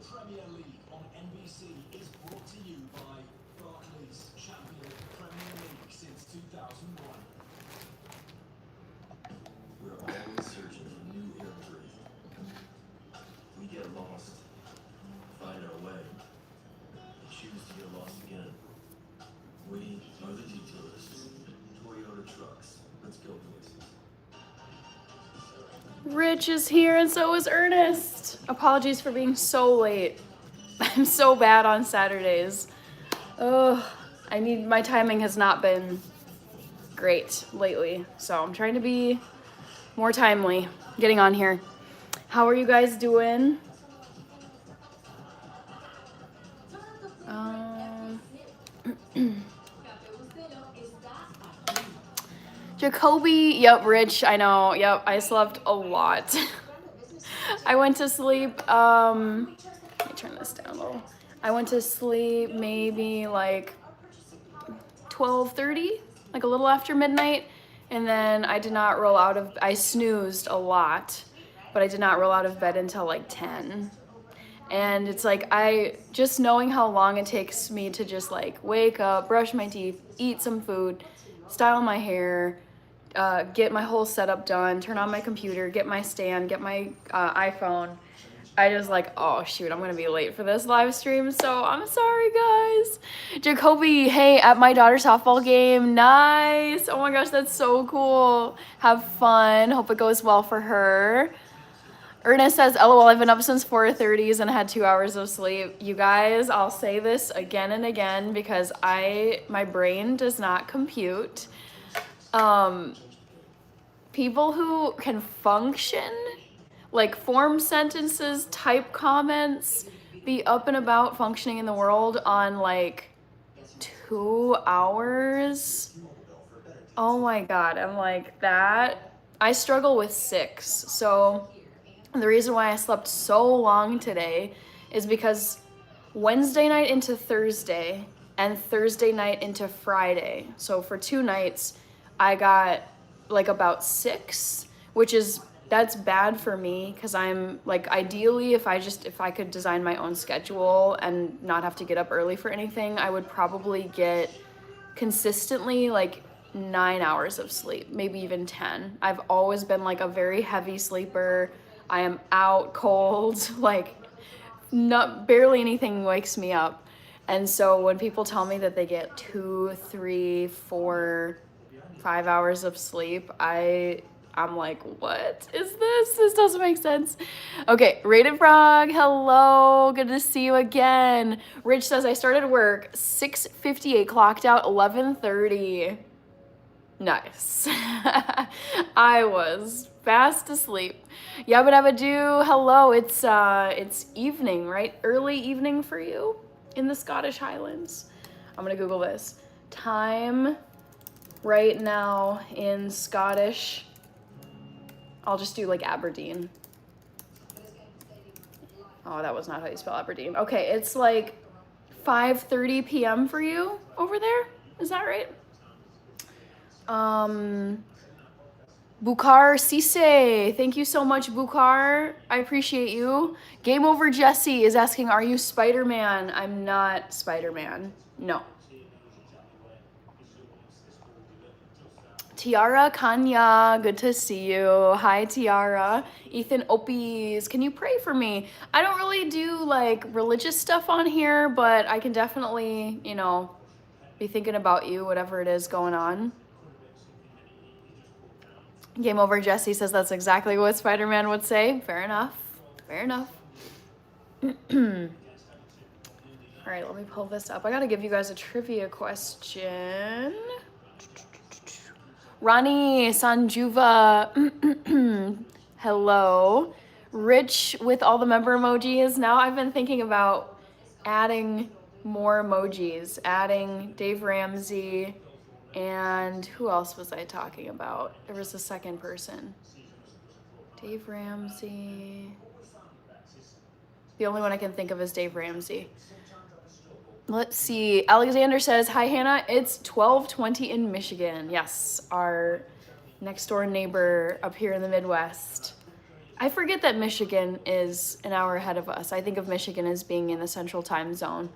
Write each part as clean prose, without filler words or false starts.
Premier League on NBC is brought to you by Barclays, champion of the Premier League since 2001. We're always searching for new air to breathe. We get lost, find our way, and choose to get lost again. We are the detourists. Toyota trucks. Let's go places. Rich is here and so is Ernest. Apologies for being so late. I'm so bad on Saturdays. Oh, my timing has not been great lately, so I'm trying to be more timely getting on here. How are you guys doing? Jacoby, yep, Rich, I know, yep, I slept a lot. I went to sleep, let me turn this down a little. I went to sleep maybe like 12:30, like a little after midnight, and then I snoozed a lot, but I did not roll out of bed until like 10. And it's like, just knowing how long it takes me to just like wake up, brush my teeth, eat some food, style my hair, get my whole setup done, turn on my computer, get my stand, get my iPhone. I just like, oh shoot, I'm gonna be late for this live stream, so I'm sorry guys. Jacoby, hey, at my daughter's softball game, nice. Oh my gosh, that's so cool. Have fun, hope it goes well for her. Ernest says, LOL, I've been up since 4:30 and had 2 hours of sleep. You guys, I'll say this again and again because my brain does not compute. People who can function, like form sentences, type comments, be up and about functioning in the world on like 2 hours. Oh my God, I'm like that. I struggle with 6. So the reason why I slept so long today is because Wednesday night into Thursday and Thursday night into Friday. So for 2 nights, I got like about 6, that's bad for me because I'm like, ideally if I could design my own schedule and not have to get up early for anything, I would probably get consistently like 9 hours of sleep, maybe even 10. I've always been like a very heavy sleeper. I am out cold, like barely anything wakes me up. And so when people tell me that they get 2, 3, 4, 5 hours of sleep, I'm like, what is this? This doesn't make sense. Okay, Rated Frog, hello, good to see you again. Rich says, I started work 6:58, clocked out 11:30. Nice. I was fast asleep. Yabba dabba doo, hello, it's evening, right? Early evening for you in the Scottish Highlands. I'm gonna Google this. Time right now in Scottish, I'll just do like Aberdeen. Oh, that was not how you spell Aberdeen. Okay, it's like 5:30 p.m. for you over there. Is that right? Bukhar Sise, thank you so much, Bukhar. I appreciate you. Game Over Jesse is asking, are you Spider-Man? I'm not Spider-Man. No. Tiara Kanya, good to see you. Hi, Tiara. Ethan Opes, can you pray for me? I don't really do like religious stuff on here, but I can definitely, be thinking about you, whatever it is going on. Game Over Jesse says that's exactly what Spider-Man would say. Fair enough. Fair enough. All right, let me pull this up. I gotta give you guys a trivia question. Ronnie Sanjuva, hello. Rich with all the member emojis. Now I've been thinking about adding more emojis, adding Dave Ramsey, and who else was I talking about? There was a second person. Dave Ramsey. The only one I can think of is Dave Ramsey. Let's see. Alexander says, hi, Hannah. It's 12:20 in Michigan. Yes, our next door neighbor up here in the Midwest. I forget that Michigan is an hour ahead of us. I think of Michigan as being in the central time zone.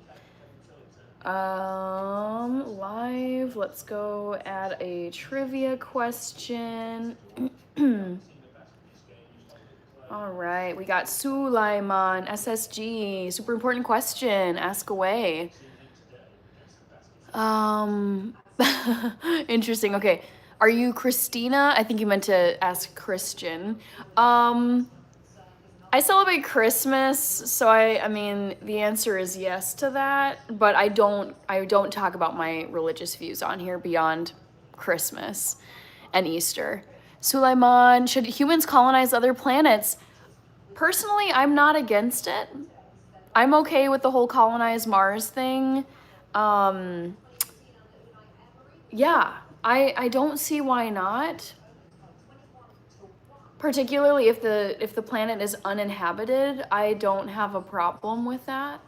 Live, let's go add a trivia question. All right, we got Sulaiman, SSG, super important question, ask away. Interesting, okay. Are you Christina? I think you meant to ask Christian. I celebrate Christmas, so I mean the answer is yes to that, but I don't talk about my religious views on here beyond Christmas and Easter. Sulaiman, should humans colonize other planets? Personally, I'm not against it. I'm okay with the whole colonize Mars thing. Yeah, I don't see why not. Particularly if the planet is uninhabited, I don't have a problem with that.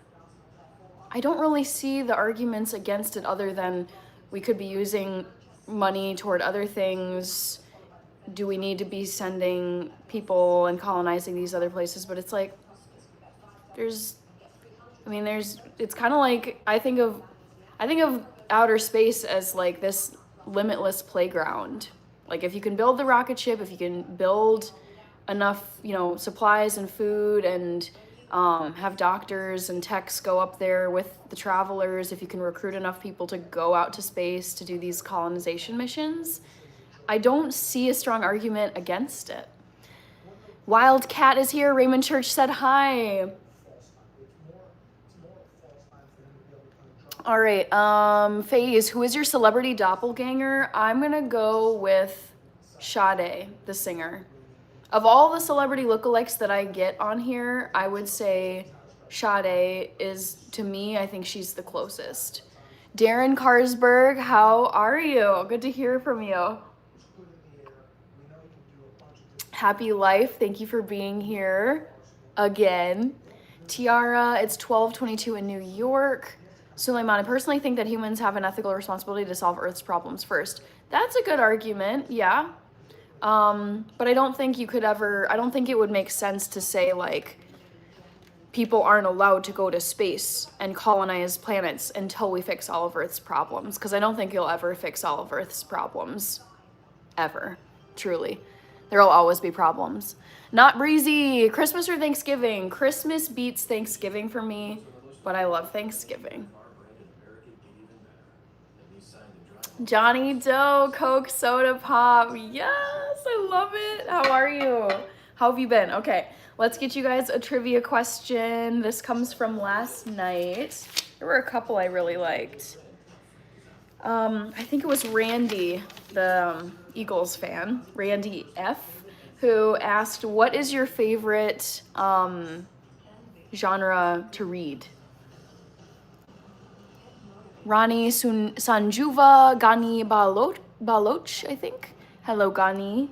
I don't really see the arguments against it other than we could be using money toward other things. Do we need to be sending people and colonizing these other places? But it's like it's kind of like I think of outer space as like this limitless playground. Like if you can build the rocket ship, if you can build enough, supplies and food and have doctors and techs go up there with the travelers, if you can recruit enough people to go out to space to do these colonization missions, I don't see a strong argument against it. Wildcat is here. Raymond Church said hi. All right, FaZe, who is your celebrity doppelganger? I'm gonna go with Sade, the singer. Of all the celebrity lookalikes that I get on here, I would say Sade is, to me, I think she's the closest. Darren Karsberg, how are you? Good to hear from you. Happy Life, thank you for being here again. Tiara, it's 12:22 in New York. Sulaiman, I personally think that humans have an ethical responsibility to solve Earth's problems first. That's a good argument, yeah. But I don't think it would make sense to say like people aren't allowed to go to space and colonize planets until we fix all of Earth's problems, because I don't think you'll ever fix all of Earth's problems. Ever. Truly. There'll always be problems. Not Breezy, Christmas or Thanksgiving? Christmas beats Thanksgiving for me, but I love Thanksgiving. Johnny Doe, Coke, Soda Pop. Yes, I love it. How are you? How have you been? Okay, let's get you guys a trivia question. This comes from last night. There were a couple I really liked. I think it was Randy, the Eagles fan, Randy F., who asked, what is your favorite genre to read? Rani Sanjuva, Gani Baloch, I think. Hello, Gani.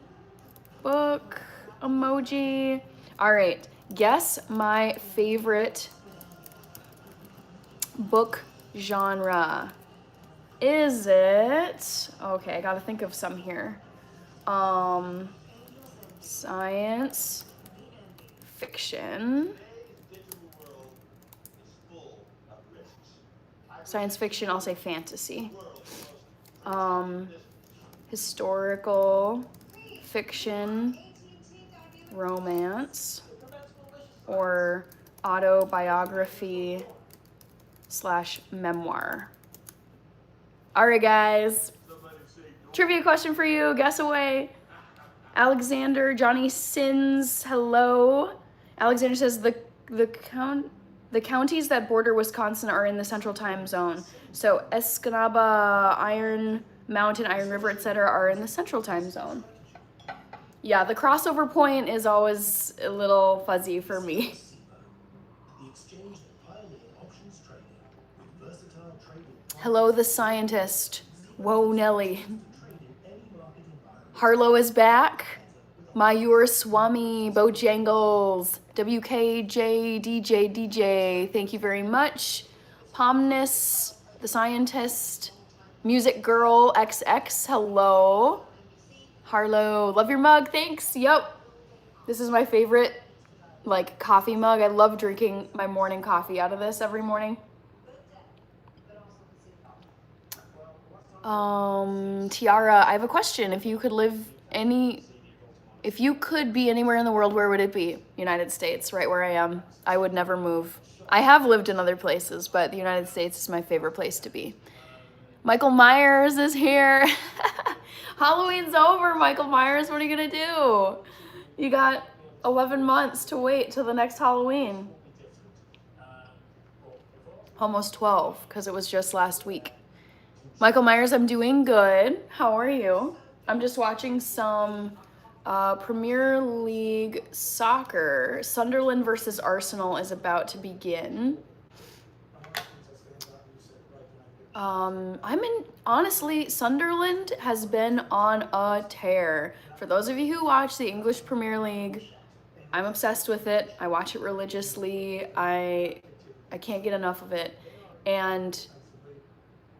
Book, emoji. All right, guess my favorite book genre. Is it, okay, I gotta think of some here. Science fiction. Science fiction, I'll say fantasy. Historical fiction, romance, or autobiography / memoir. All right, guys. Trivia question for you. Guess away. Alexander, Johnny Sins, hello. Alexander says the counties that border Wisconsin are in the central time zone. So Escanaba, Iron Mountain, Iron River, etc. are in the central time zone. Yeah, the crossover point is always a little fuzzy for me. Hello, the scientist. Whoa, Nelly. Harlow is back. Mayur Swami, Bojangles, WKJ, DJ, thank you very much. Pomnis, the scientist. Music Girl XX, hello. Harlow, love your mug, thanks. Yup. This is my favorite, like, coffee mug. I love drinking my morning coffee out of this every morning. Tiara, I have a question. If you could be anywhere in the world, where would it be? United States, right where I am. I would never move. I have lived in other places, but the United States is my favorite place to be. Michael Myers is here. Halloween's over, Michael Myers. What are you gonna do? You got 11 months to wait till the next Halloween. Almost 12, because it was just last week. Michael Myers, I'm doing good. How are you? I'm just watching some Premier League soccer. Sunderland versus Arsenal is about to begin. Honestly, Sunderland has been on a tear. For those of you who watch the English Premier League, I'm obsessed with it. I watch it religiously. I can't get enough of it. And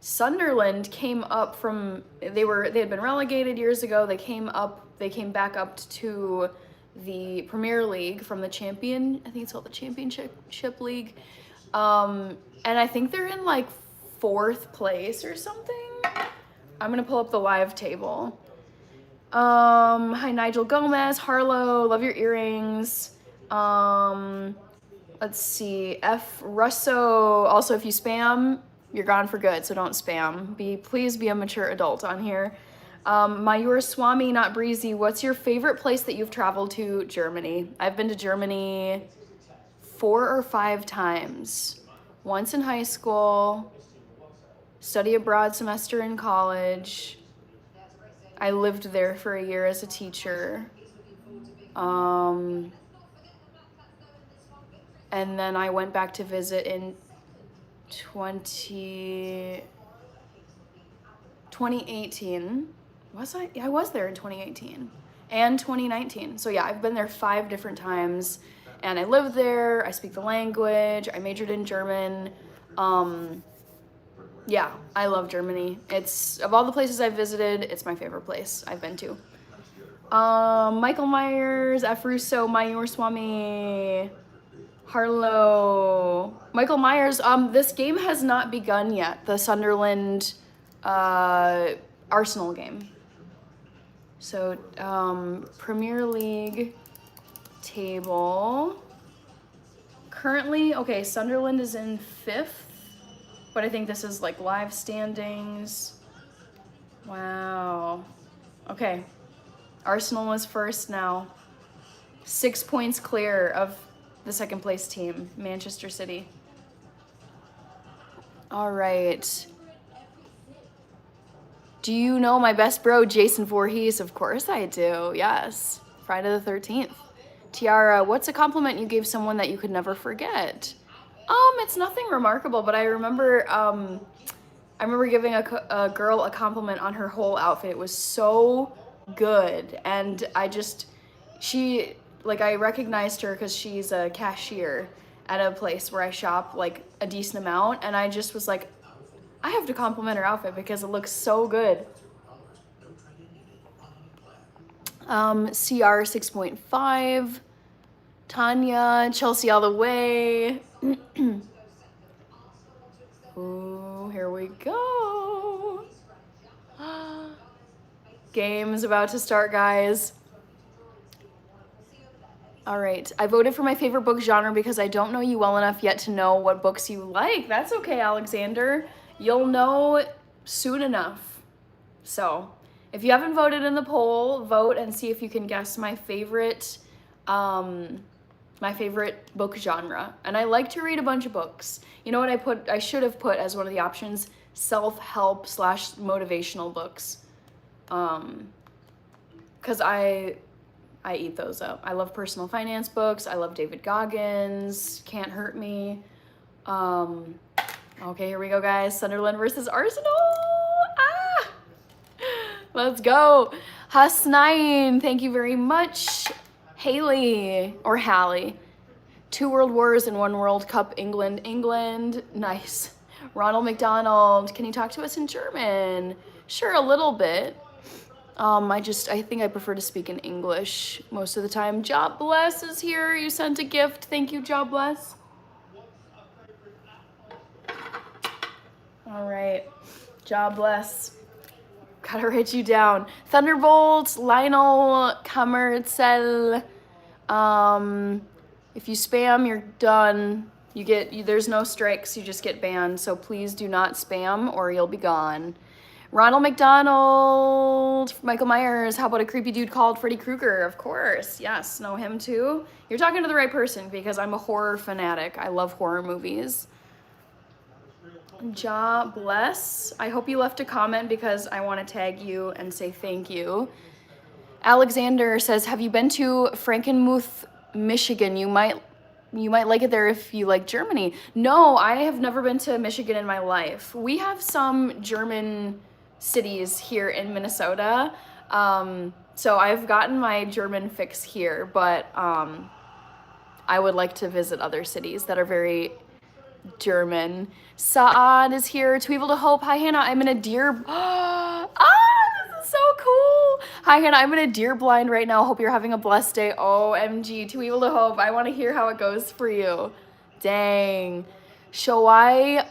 Sunderland came up from, they had been relegated years ago. They came back up to the Premier League from the I think it's called the Championship League. And I think they're in like 4th place or something. I'm gonna pull up the live table. Hi Nigel Gomez, Harlow, love your earrings. Let's see, F Russo, also if you spam, you're gone for good, so don't spam. Please be a mature adult on here. Mayur Swami, not breezy, what's your favorite place that you've traveled to? Germany. I've been to Germany 4 or 5 times. Once in high school, study abroad semester in college. I lived there for a year as a teacher. And then I went back to visit in 2018. Was I? Yeah, I was there in 2018 and 2019. So yeah, I've been there 5 different times and I lived there. I speak the language. I majored in German. Yeah, I love Germany. It's, of all the places I've visited, it's my favorite place I've been to. Michael Myers, F. Russo, Mayur Swami, Harlow. Michael Myers, this game has not begun yet, the Sunderland Arsenal game. So, Premier League table. Currently, okay, Sunderland is in 5th. But I think this is like live standings. Wow. Okay. Arsenal is first now. 6 points clear of the 2nd place team, Manchester City. All right. Do you know my best bro, Jason Voorhees? Of course I do. Yes. Friday the 13th. Tiara, what's a compliment you gave someone that you could never forget? It's nothing remarkable, but I remember giving a girl a compliment on her whole outfit. It was so good, and I recognized her because she's a cashier at a place where I shop like a decent amount, and I just was like, I have to compliment her outfit because it looks so good. CR 6.5, Tanya, Chelsea all the way. Ooh, here we go. Game's about to start, guys. All right, I voted for my favorite book genre because I don't know you well enough yet to know what books you like. That's okay, Alexander. You'll know soon enough. So, if you haven't voted in the poll, vote and see if you can guess my favorite book genre. And I like to read a bunch of books. You know what I should have put as one of the options? Self-help / motivational books. Because I eat those up. I love personal finance books. I love David Goggins, Can't Hurt Me. Okay, here we go, guys. Sunderland versus Arsenal. Let's go. Hasnain, thank you very much. Haley, or Hallie. 2 World Wars and 1 World Cup, England. Nice. Ronald McDonald, can you talk to us in German? Sure, a little bit. I think I prefer to speak in English most of the time. Job Bless is here. You sent a gift. Thank you, Job Bless. All right. Job Bless. Gotta write you down. Thunderbolt, Lionel, Kamerzel. If you spam, you're done. There's no strikes, you just get banned. So please do not spam or you'll be gone. Ronald McDonald, Michael Myers, how about a creepy dude called Freddy Krueger? Of course, yes, know him too. You're talking to the right person because I'm a horror fanatic. I love horror movies. Ja Bless, I hope you left a comment because I want to tag you and say thank you. Alexander says, have you been to Frankenmuth, Michigan? You might like it there if you like Germany. No, I have never been to Michigan in my life. We have some German cities here in Minnesota. So I've gotten my German fix here, but I would like to visit other cities that are very German. Saad is here. Tweeble to Hope. Hi, Hannah. I'm in a deer... this is so cool. Hi, Hannah. I'm in a deer blind right now. Hope you're having a blessed day. OMG. Tweeble to Hope. I want to hear how it goes for you. Dang. Shoai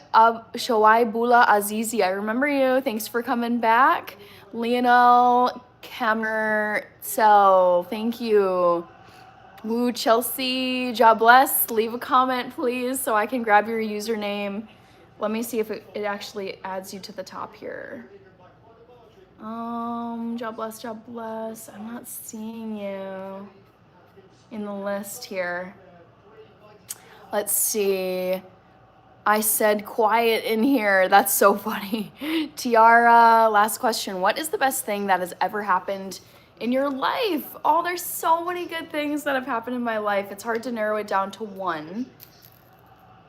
Bula Azizi. I remember you. Thanks for coming back. Lionel Camercel. Thank you. Woo, Chelsea, job bless. Leave a comment, please, so I can grab your username. Let me see if it actually adds you to the top here. Job bless, job bless. I'm not seeing you in the list here. Let's see. I said quiet in here. That's so funny. Tiara, last question. What is the best thing that has ever happened in your life? Oh, there's so many good things that have happened in my life. It's hard to narrow it down to one.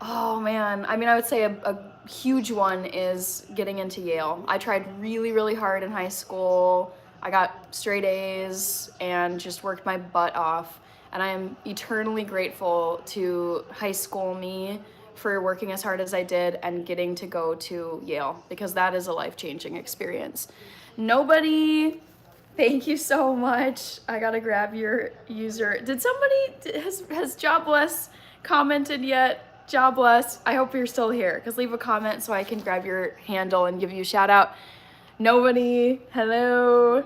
Oh man, I mean, I would say a huge one is getting into Yale. I tried really, really hard in high school. I got straight A's and just worked my butt off. And I am eternally grateful to high school me for working as hard as I did and getting to go to Yale, because that is a life-changing experience. Nobody... Thank you so much. I gotta grab your user. Did somebody, has Job Bless commented yet? Job Bless, I hope you're still here, because leave a comment so I can grab your handle and give you a shout out. Nobody, hello.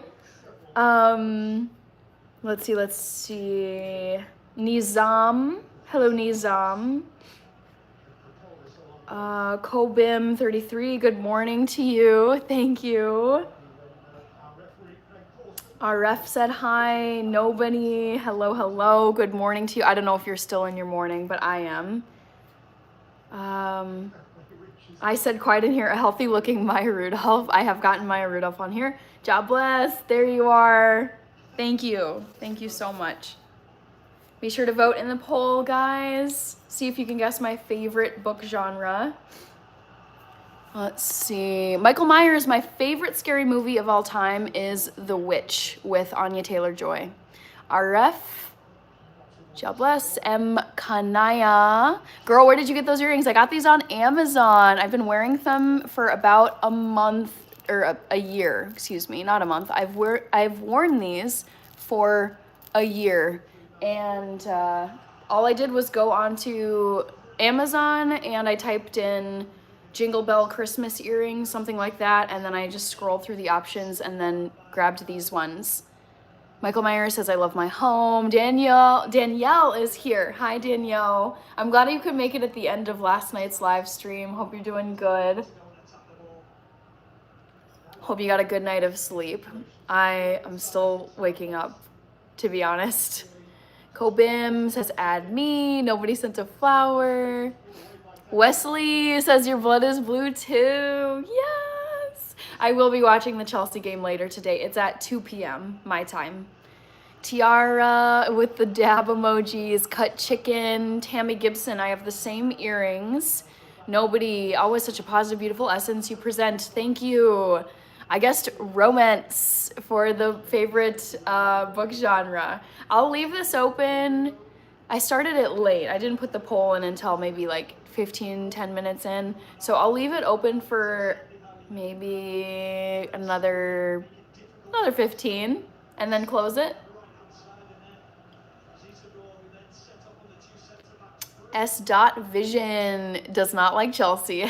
Let's see. Nizam, hello Nizam. Kobim33, good morning to you, thank you. Our ref said hi. Nobody. Hello. Good morning to you. I don't know if you're still in your morning, but I am. I said quiet in here. A healthy looking Maya Rudolph. I have gotten Maya Rudolph on here. Job bless. There you are. Thank you. Thank you so much. Be sure to vote in the poll, guys. See if you can guess my favorite book genre. Let's see. Michael Myers, my favorite scary movie of all time is The Witch with Anya Taylor-Joy. RF, job bless. M. Kanaya. Girl, where did you get those earrings? I got these on Amazon. I've been wearing them for about a month, or a year, excuse me, not a month. I've worn these for a year. And all I did was go onto Amazon and I typed in Jingle Bell Christmas earrings, something like that, and then I just scrolled through the options and then grabbed these ones. Michael Myers says, I love my home. Danielle is here. Hi, Danielle. I'm glad you could make it at the end of last night's live stream. Hope you're doing good. Hope you got a good night of sleep. I am still waking up, to be honest. Kobim says, add me. Nobody sent a flower. Wesley says your blood is blue too. Yes. I will be watching the Chelsea game later today. It's at 2 p.m. my time. Tiara with the dab emojis. Cut chicken. Tammy Gibson. I have the same earrings. Nobody. Always such a positive, beautiful essence you present. Thank you. I guessed romance for the favorite book genre. I'll leave this open. I started it late. I didn't put the poll in until maybe like 10 minutes in. So I'll leave it open for maybe another Another 15, and then close it. S. Vision does not like Chelsea.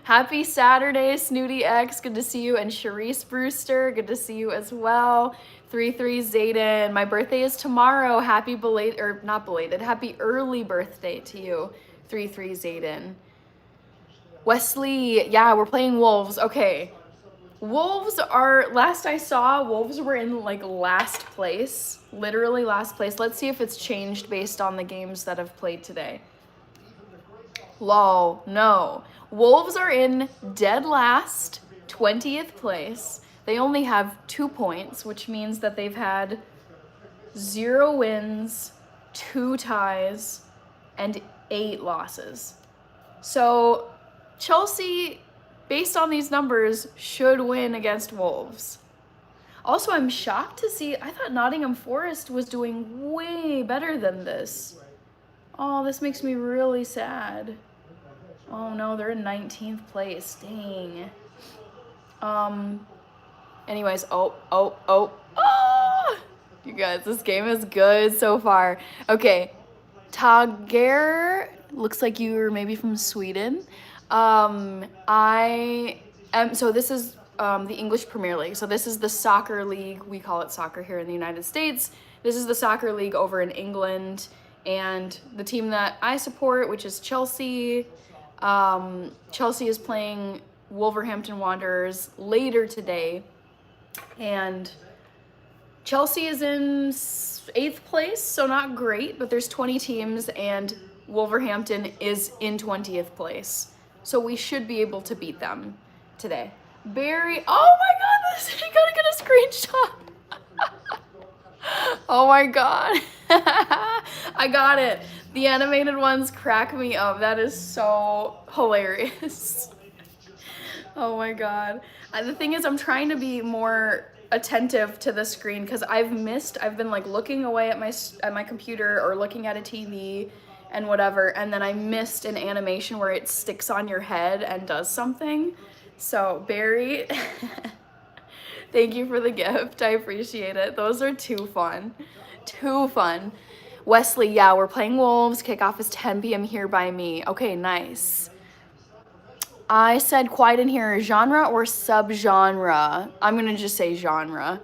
Happy Saturday, Snooty X. Good to see you. And Charisse Brewster, good to see you as well. 33 Zayden. My birthday is tomorrow. Happy belated, or not belated, happy early birthday to you. 33 Zayden. Wesley, yeah, we're playing Wolves. Okay. Wolves are, last I saw, Wolves were in like last place, literally last place. Let's see if it's changed based on the games that have played today. Lol, no. Wolves are in dead last, 20th place. They only have 2 points, which means that they've had 0 wins, 2 ties, and 8 losses. So Chelsea, based on these numbers, should win against Wolves. Also, I'm shocked to see, I thought Nottingham Forest was doing way better than this. Oh, this makes me really sad. Oh no, they're in 19th place, dang. Anyways, oh. You guys, this game is good so far. Okay, Tager, looks like you're maybe from Sweden. So this is the English Premier League. So this is the soccer league. We call it soccer here in the United States. This is the soccer league over in England. And the team that I support, which is Chelsea, Chelsea is playing Wolverhampton Wanderers later today. And Chelsea is in 8th place, so not great, but there's 20 teams, and Wolverhampton is in 20th place. So we should be able to beat them today. Barry, oh my god, this, I gotta get a screenshot. Oh my god. I got it. The animated ones crack me up. That is so hilarious. Oh my god. The thing is, I'm trying to be more attentive to the screen because I've been like looking away at my computer or looking at a TV and whatever, and then I missed an animation where it sticks on your head and does something. So Barry, thank you for the gift. I appreciate it. Those are too fun. Too fun. Wesley, yeah, we're playing Wolves. Kickoff is 10 p.m. here by me. Okay, nice. I said quiet in here, genre or subgenre? I'm gonna just say genre.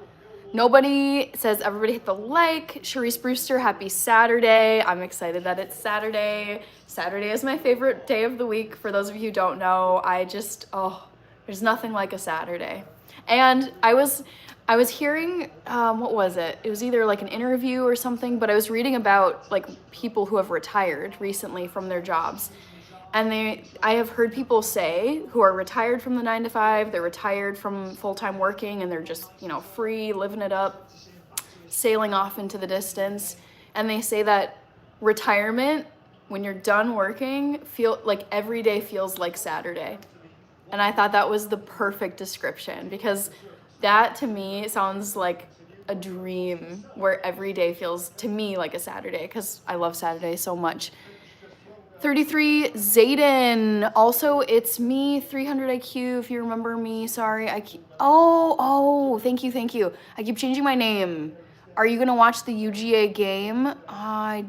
Nobody says everybody hit the like. Charisse Brewster, happy Saturday. I'm excited that it's Saturday. Saturday is my favorite day of the week. For those of you who don't know, there's nothing like a Saturday. And I was hearing, what was it? It was either like an interview or something, but I was reading about like people who have retired recently from their jobs. And I have heard people say who are retired from the 9-to-5, they're retired from full-time working, and they're just, free, living it up, sailing off into the distance. And they say that retirement, when you're done working, feel like every day feels like Saturday. And I thought that was the perfect description, because that to me sounds like a dream where every day feels to me like a Saturday, because I love Saturday so much. 33 Zayden, also it's me, 300 IQ, if you remember me. Sorry, thank you. I keep changing my name. Are you gonna watch the UGA game? I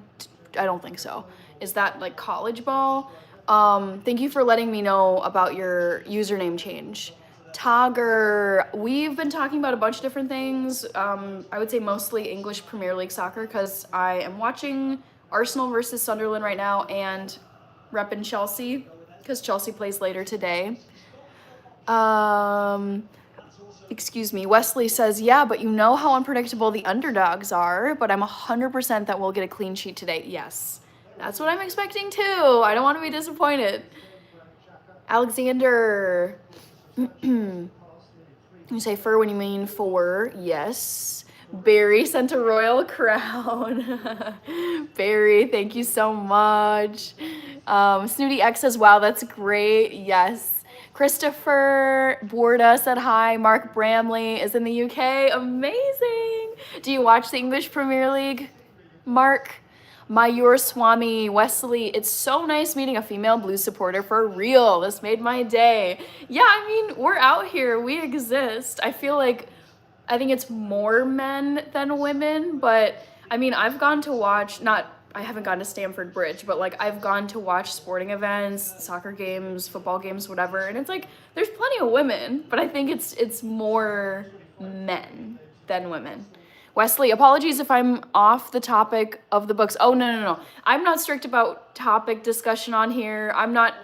don't think so. Is that like college ball? Thank you for letting me know about your username change. Tager, we've been talking about a bunch of different things. I would say mostly English Premier League soccer, because I am watching Arsenal versus Sunderland right now and repping Chelsea because Chelsea plays later today. Excuse me. Wesley says, yeah, but you know how unpredictable the underdogs are, but I'm 100% that we'll get a clean sheet today. Yes, that's what I'm expecting too. I don't want to be disappointed. Alexander, you say fur when you mean for. Yes. Barry sent a royal crown. Barry, thank you so much. Snooty X says, wow, that's great. Yes. Christopher Borda said hi. Mark Bramley is in the UK. Amazing. Do you watch the English Premier League, Mark? Mayur Swami, Wesley, it's so nice meeting a female Blues supporter for real. This made my day. Yeah, I mean, we're out here. We exist. I feel like I think it's more men than women, but I mean, I've gone to watch, not, I haven't gone to Stamford Bridge, but like I've gone to watch sporting events, soccer games, football games, whatever, and it's like there's plenty of women, but I think it's more men than women. Wesley, apologies if I'm off the topic of the books. Oh, no. I'm not strict about topic discussion on here. I'm not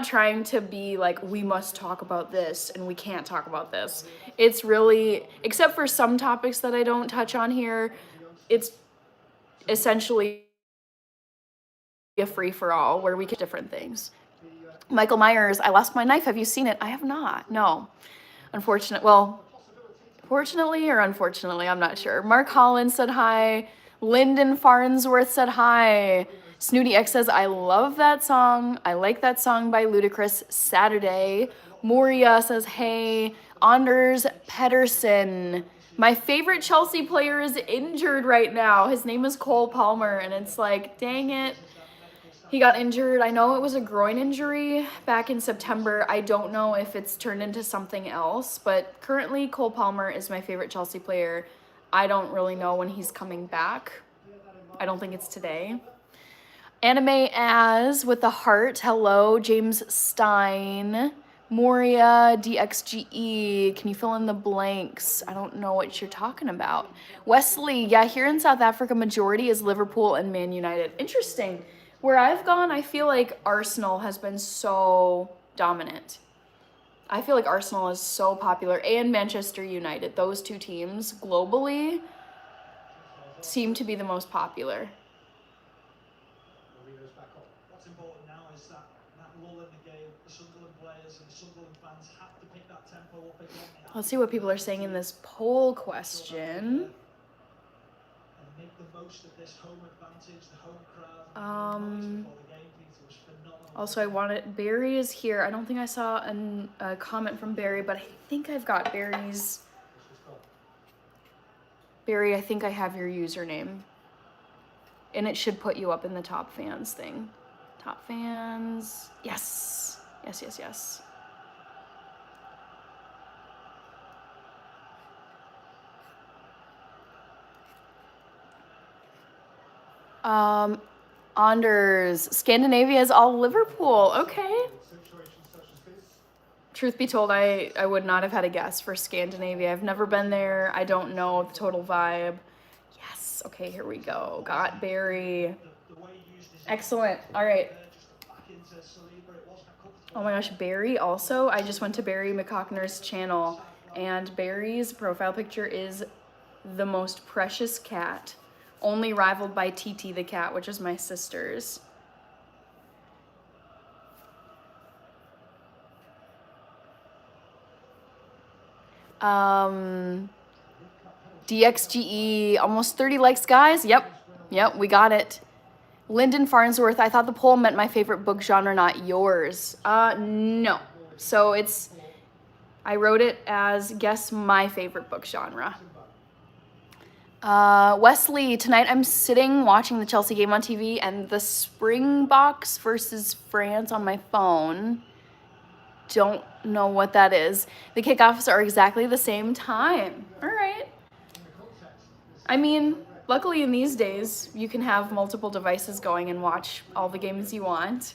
trying to be like, we must talk about this and we can't talk about this. It's really, except for some topics that I don't touch on here, it's essentially a free-for-all where we get different things. Michael Myers, I lost my knife. Have you seen it? I have not. No. Fortunately or unfortunately, I'm not sure. Mark Holland said hi. Lyndon Farnsworth said hi. Snooty X says, I love that song. I like that song by Ludacris, Saturday. Moria says, hey. Anders Pedersen. My favorite Chelsea player is injured right now. His name is Cole Palmer, and it's like, dang it. He got injured. I know it was a groin injury back in September. I don't know if it's turned into something else, but currently Cole Palmer is my favorite Chelsea player. I don't really know when he's coming back. I don't think it's today. Anime As with the heart. Hello, James Stein. Moria, DXGE. Can you fill in the blanks? I don't know what you're talking about. Wesley, yeah, here in South Africa, majority is Liverpool and Man United. Interesting. Where I've gone, I feel like Arsenal has been so dominant. I feel like Arsenal is so popular, and Manchester United. Those two teams globally seem to be the most popular. What's important now is that lull in the game. The Sunderland players and the Sunderland fans have to pick that tempo up again. Let's see what people are saying in this poll question. And make the most of this home advantage, the home crowd. Also, I wanted, Barry is here. I don't think I saw a comment from Barry, but I think I've got Barry's. Barry, I think I have your username. And it should put you up in the top fans thing. Top fans. Yes. Yes. Anders, Scandinavia is all Liverpool. Okay. Truth be told, I would not have had a guess for Scandinavia. I've never been there. I don't know the total vibe. Yes. Okay, here we go. Got Barry. Excellent. All right. Oh my gosh, Barry also. I just went to Barry McCockner's channel, and Barry's profile picture is the most precious cat. Only rivaled by TT the cat, which is my sister's. DXGE, almost 30 likes, guys. Yep, we got it. Lyndon Farnsworth, I thought the poll meant my favorite book genre, not yours. No. So I wrote it as guess my favorite book genre. Wesley, tonight I'm sitting watching the Chelsea game on TV and the Springboks versus France on my phone. Don't know what that is. The kickoffs are exactly the same time. All right. I mean, luckily in these days, you can have multiple devices going and watch all the games you want.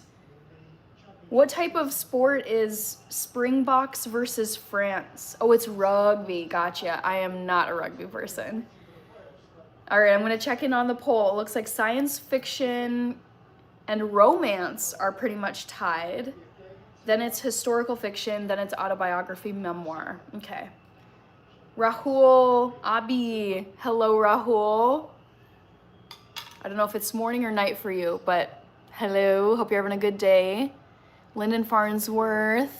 What type of sport is Springboks versus France? Oh, it's rugby. Gotcha. I am not a rugby person. All right, I'm going to check in on the poll. It looks like science fiction and romance are pretty much tied. Then it's historical fiction. Then it's autobiography, memoir. Okay. Rahul, Abi. Hello, Rahul. I don't know if it's morning or night for you, but hello. Hope you're having a good day. Lyndon Farnsworth.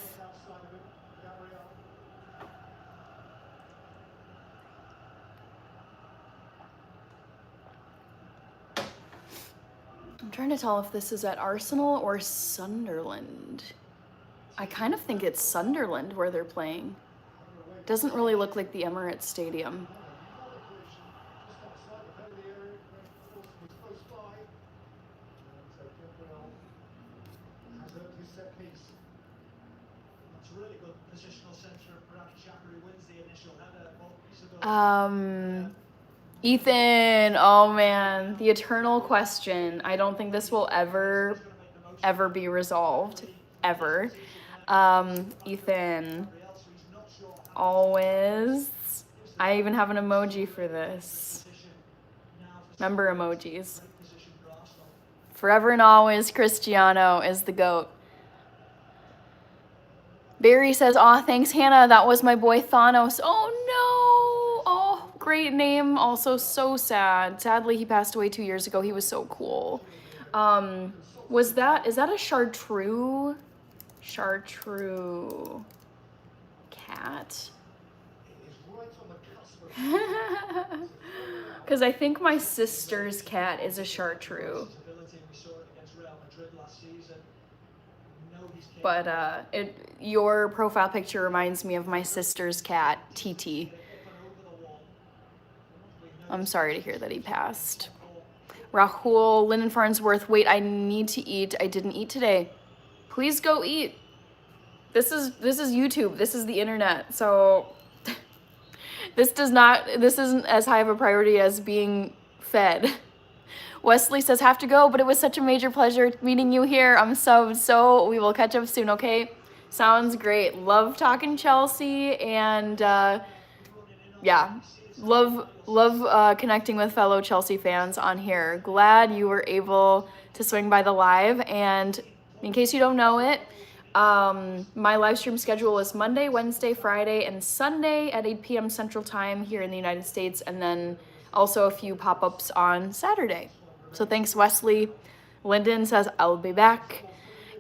I'm trying to tell if this is at Arsenal or Sunderland. I kind of think it's Sunderland where they're playing. Doesn't really look like the Emirates Stadium. Ethan, oh man, the eternal question. I don't think this will ever be resolved. Ever. Ethan, always. I even have an emoji for this. Remember emojis. Forever and always, Cristiano is the GOAT. Barry says, aw, thanks, Hannah. That was my boy Thanos. Oh, no. Oh, great name. Also so sad. Sadly, he passed away 2 years ago. He was so cool. Is that a chartreuse? Chartreuse cat? Because I think my sister's cat is a chartreuse. But your profile picture reminds me of my sister's cat, TT. I'm sorry to hear that he passed. Rahul, Lyndon Farnsworth, wait, I need to eat. I didn't eat today. Please go eat. This is YouTube. This is the internet. So this isn't as high of a priority as being fed. Wesley says, have to go, but it was such a major pleasure meeting you here. I'm so we will catch up soon, okay? Sounds great. Love talking Chelsea, and yeah, love connecting with fellow Chelsea fans on here. Glad you were able to swing by the live, and in case you don't know it, my live stream schedule is Monday, Wednesday, Friday, and Sunday at 8 p.m. Central Time here in the United States, and then also a few pop-ups on Saturday. So thanks, Wesley. Lyndon says, I'll be back.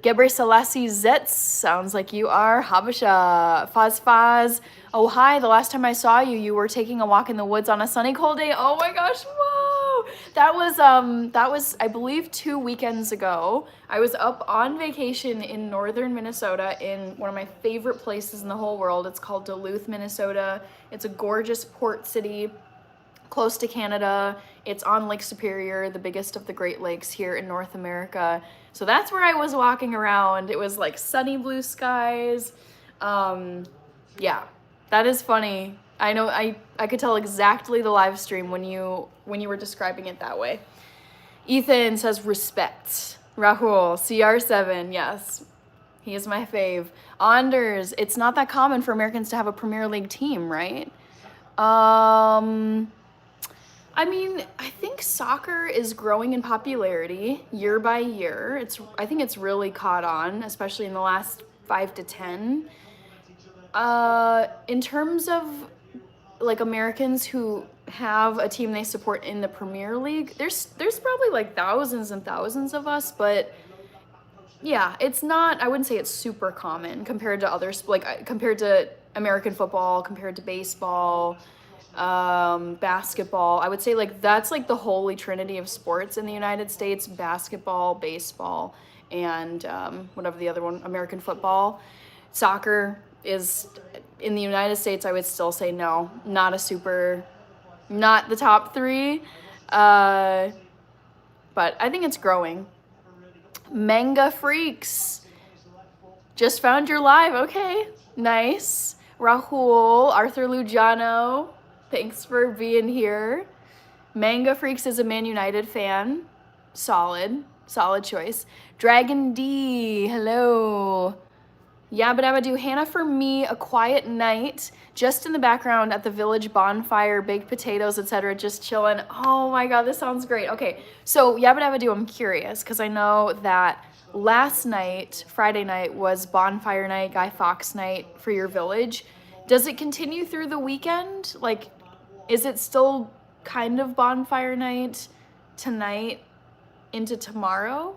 Gebre Selassie Zetz, sounds like you are. Habasha. Faz. Oh, hi. The last time I saw you, you were taking a walk in the woods on a sunny, cold day. Oh my gosh, whoa. That was, I believe, 2 weekends ago. I was up on vacation in northern Minnesota in one of my favorite places in the whole world. It's called Duluth, Minnesota. It's a gorgeous port city close to Canada. It's on Lake Superior, the biggest of the Great Lakes here in North America. So that's where I was walking around. It was like sunny blue skies. Yeah, that is funny. I know I could tell exactly the live stream when you were describing it that way. Ethan says respect. Rahul, CR7, yes. He is my fave. Anders, it's not that common for Americans to have a Premier League team, right? I mean, I think soccer is growing in popularity year by year. I think it's really caught on, especially in the last 5 to 10. In terms of like Americans who have a team they support in the Premier League, there's probably like thousands and thousands of us, but yeah, it's not, I wouldn't say it's super common compared to others, like compared to American football, compared to baseball, basketball. I would say like that's like the holy trinity of sports in the United States: basketball, baseball, and whatever the other one, American football. Soccer is in the United States, I would still say no, not the top 3, but I think it's growing. Manga Freaks, just found your live. Okay, nice. Rahul, Arthur Lugiano, thanks for being here. Manga Freaks is a Man United fan. Solid choice. Dragon D, hello. Yabba dabba do. Hannah, for me, a quiet night, just in the background at the village bonfire, baked potatoes, etc., just chilling. Oh my god, this sounds great. Okay, so yabba dabba do, I'm curious, because I know that last night, Friday night, was bonfire night, Guy Fawkes night for your village. Does it continue through the weekend? Like, is it still kind of bonfire night tonight into tomorrow?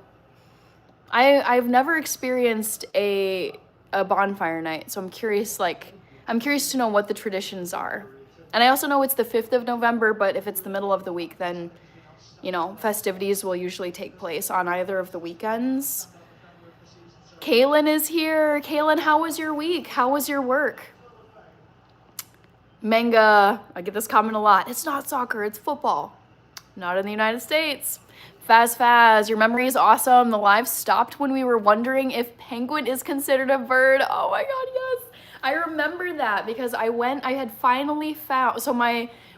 I've never experienced a bonfire night, so I'm curious to know what the traditions are. And I also know it's the 5th of November, but if it's the middle of the week, then, you know, festivities will usually take place on either of the weekends. Kaylin is here. Kaylin, how was your week? How was your work? Manga, I get this comment a lot. It's not soccer, it's football. Not in the United States. Faz, your memory is awesome. The live stopped when we were wondering if penguin is considered a bird. Oh my God, yes. I remember that because I had finally found,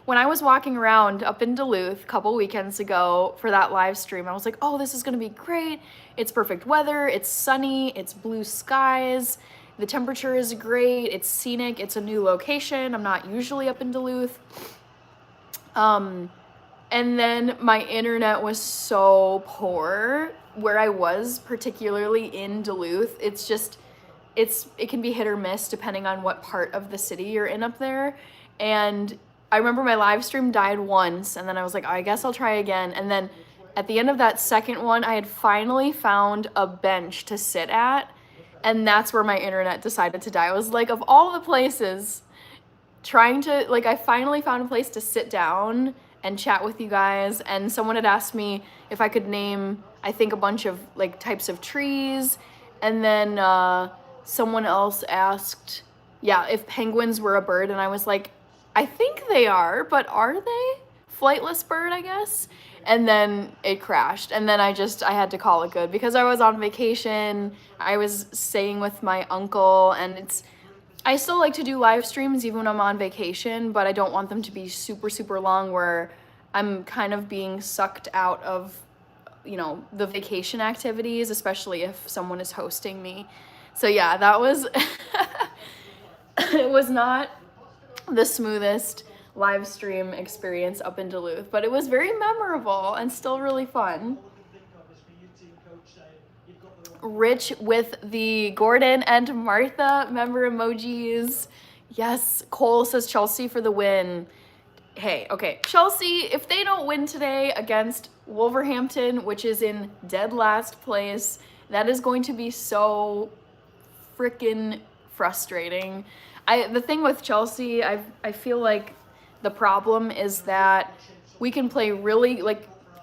when I was walking around up in Duluth a couple weekends ago for that live stream, I was like, oh, this is gonna be great. It's perfect weather, it's sunny, it's blue skies, the temperature is great, it's scenic, it's a new location. I'm not usually up in Duluth. And then my internet was so poor where I was, particularly in Duluth. It can be hit or miss depending on what part of the city you're in up there. And I remember my live stream died once, and then I was like, I guess I'll try again. And then at the end of that second one, I had finally found a bench to sit at, and that's where my internet decided to die. I was like, of all the places, I finally found a place to sit down and chat with you guys, and someone had asked me if I could name, I think, a bunch of like types of trees, and then someone else asked, if penguins were a bird, and I was like, I think they are, but are they? Flightless bird, I guess. And then it crashed, and then I had to call it good because I was on vacation. I was staying with my uncle, and I still like to do live streams even when I'm on vacation, but I don't want them to be super, super long where I'm kind of being sucked out of, the vacation activities, especially if someone is hosting me. So yeah, that was, it was not the smoothest live stream experience up in Duluth, but it was very memorable and still really fun. Rich with the Gordon and Martha member emojis. Yes, Cole says Chelsea for the win. Hey, okay, Chelsea, if they don't win today against Wolverhampton, which is in dead last place, that is going to be so freaking frustrating. The thing with Chelsea, I feel like the problem is that we can play really,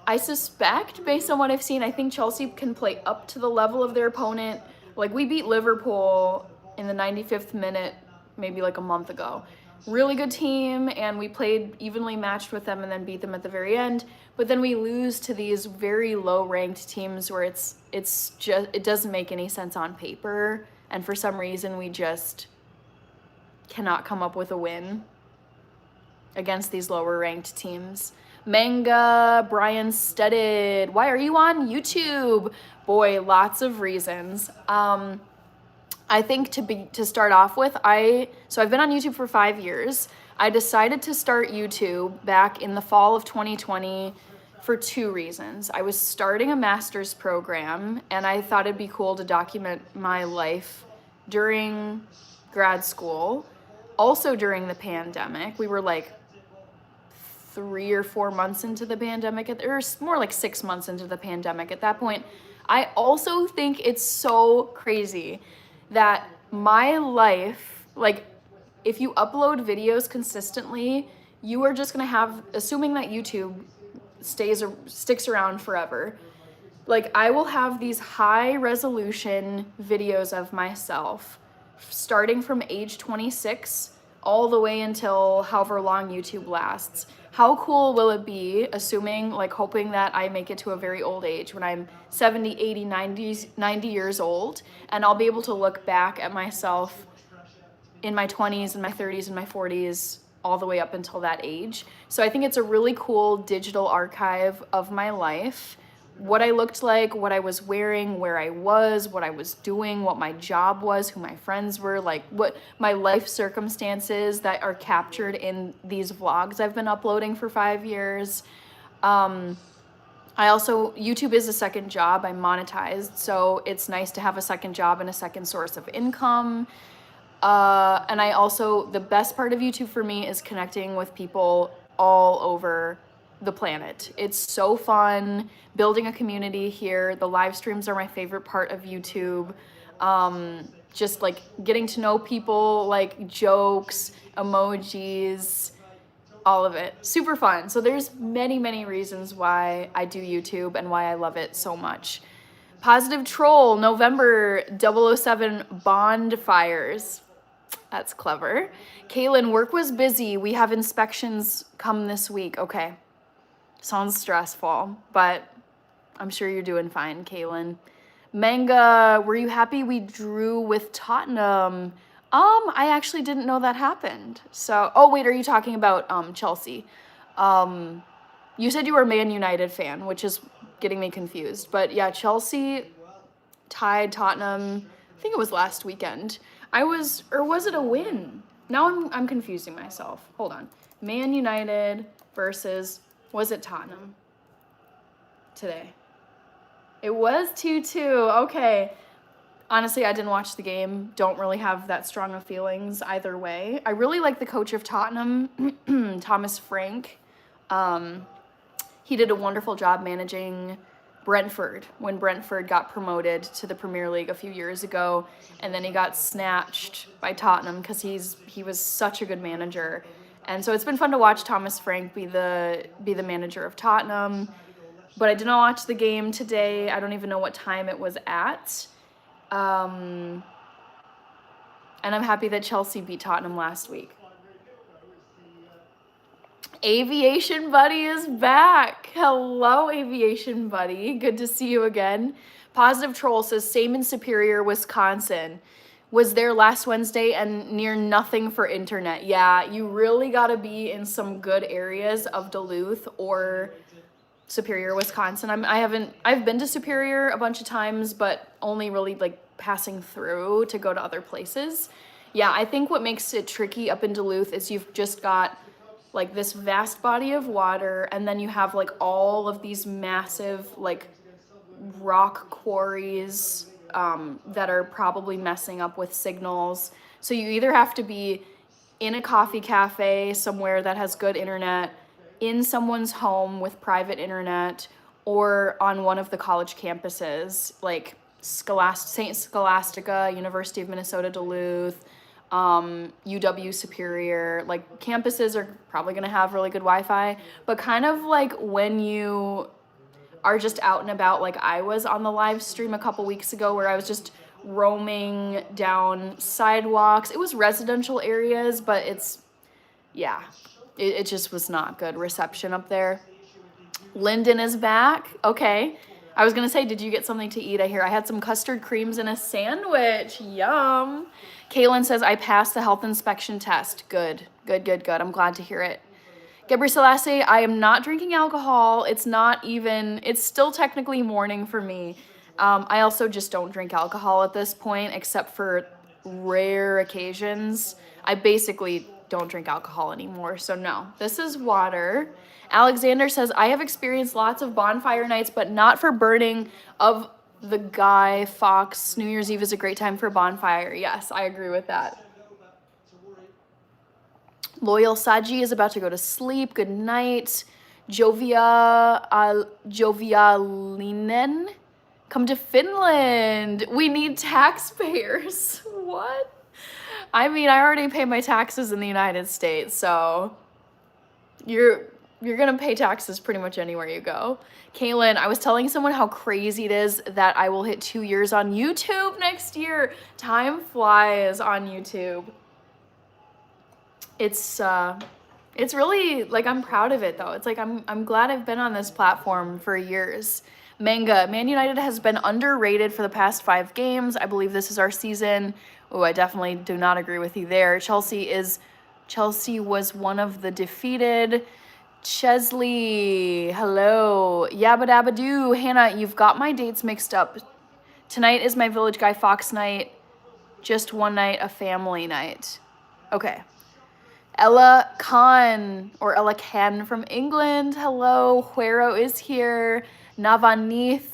I suspect, based on what I've seen, I think Chelsea can play up to the level of their opponent. Like, we beat Liverpool in the 95th minute, maybe like a month ago. Really good team, and we played evenly matched with them and then beat them at the very end. But then we lose to these very low-ranked teams where it doesn't make any sense on paper, and for some reason we just cannot come up with a win against these lower-ranked teams. Manga, Brian Studded, why are you on YouTube? Boy, lots of reasons. I think to start off with, so I've been on YouTube for 5 years. I decided to start YouTube back in the fall of 2020 for 2 reasons. I was starting a master's program, and I thought it'd be cool to document my life during grad school. Also during the pandemic, we were like 3 or 4 months into the pandemic, or more like 6 months into the pandemic at that point. I also think it's so crazy that my life, if you upload videos consistently, you are just gonna have, assuming that YouTube sticks around forever, I will have these high resolution videos of myself starting from age 26 all the way until however long YouTube lasts. How cool will it be, assuming, hoping that I make it to a very old age when I'm 70, 80, 90 years old, and I'll be able to look back at myself in my 20s and my 30s and my 40s all the way up until that age. So I think it's a really cool digital archive of my life. What I looked like, what I was wearing, where I was, what I was doing, what my job was, who my friends were, what my life circumstances that are captured in these vlogs I've been uploading for 5 years. YouTube is a second job. I'm monetized, so it's nice to have a second job and a second source of income. And the best part of YouTube for me is connecting with people all over the planet. It's so fun building a community here. The live streams are my favorite part of YouTube. Just getting to know people, jokes, emojis, all of it. Super fun. So there's many, many reasons why I do YouTube and why I love it so much. Positive Troll, November 007 Bonfires. That's clever. Kaylin, work was busy. We have inspections come this week. Okay. Sounds stressful, but I'm sure you're doing fine, Kaylin. Manga, were you happy we drew with Tottenham? I actually didn't know that happened. So, oh wait, are you talking about Chelsea? You said you were a Man United fan, which is getting me confused. But yeah, Chelsea tied Tottenham. I think it was last weekend. Was it a win? Now I'm confusing myself. Hold on. Man United versus, was it Tottenham today? It was 2-2. Okay. Honestly, I didn't watch the game. Don't really have that strong of feelings either way. I really like the coach of Tottenham, Thomas Frank. He did a wonderful job managing Brentford when Brentford got promoted to the Premier League a few years ago, and then he got snatched by Tottenham because he was such a good manager. And so it's been fun to watch Thomas Frank be the manager of Tottenham. But I did not watch the game today. I don't even know what time it was at. And I'm happy that Chelsea beat Tottenham last week. Aviation Buddy is back. Hello, Aviation Buddy. Good to see you again. Positive Troll says, same in Superior, Wisconsin. Was there last Wednesday and near nothing for internet. Yeah, you really got to be in some good areas of Duluth or Superior, Wisconsin. I've been to Superior a bunch of times, but only really like passing through to go to other places. Yeah, I think what makes it tricky up in Duluth is you've just got like this vast body of water, and then you have like all of these massive like rock quarries that are probably messing up with signals. So you either have to be in a coffee cafe somewhere that has good internet, in someone's home with private internet, or on one of the college campuses like St. Scholastica, University of Minnesota Duluth, UW Superior. Like campuses are probably going to have really good Wi-Fi, but kind of like when you are just out and about, like I was on the live stream a couple weeks ago where I was just roaming down sidewalks. It was residential areas, but it just was not good reception up there. Lyndon is back. Okay. I was going to say, did you get something to eat? I hear I had some custard creams and a sandwich. Yum. Kaylin says, I passed the health inspection test. Good. I'm glad to hear it. Gabriel Selassie, I am not drinking alcohol. It's still technically morning for me. I also just don't drink alcohol at this point, except for rare occasions. I basically don't drink alcohol anymore, so no. This is water. Alexander says, I have experienced lots of bonfire nights, but not for burning of the Guy Fawkes. New Year's Eve is a great time for bonfire. Yes, I agree with that. Loyal Saji is about to go to sleep. Good night. Jovialinen, come to Finland. We need taxpayers. What? I mean, I already pay my taxes in the United States, so you're gonna pay taxes pretty much anywhere you go. Kaylin, I was telling someone how crazy it is that I will hit 2 years on YouTube next year. Time flies on YouTube. It's really, like, I'm proud of it though. It's like I'm glad I've been on this platform for years. Manga, Man United has been underrated for the past 5 games. I believe this is our season. Oh, I definitely do not agree with you there. Chelsea was one of the defeated. Chesley, hello. Yabba dabba doo. Hannah, you've got my dates mixed up. Tonight is my Village Guy Fawkes night. Just one night, a family night. Okay. Ella Khan, or Ella Khan from England. Hello. Huero is here. Navanith.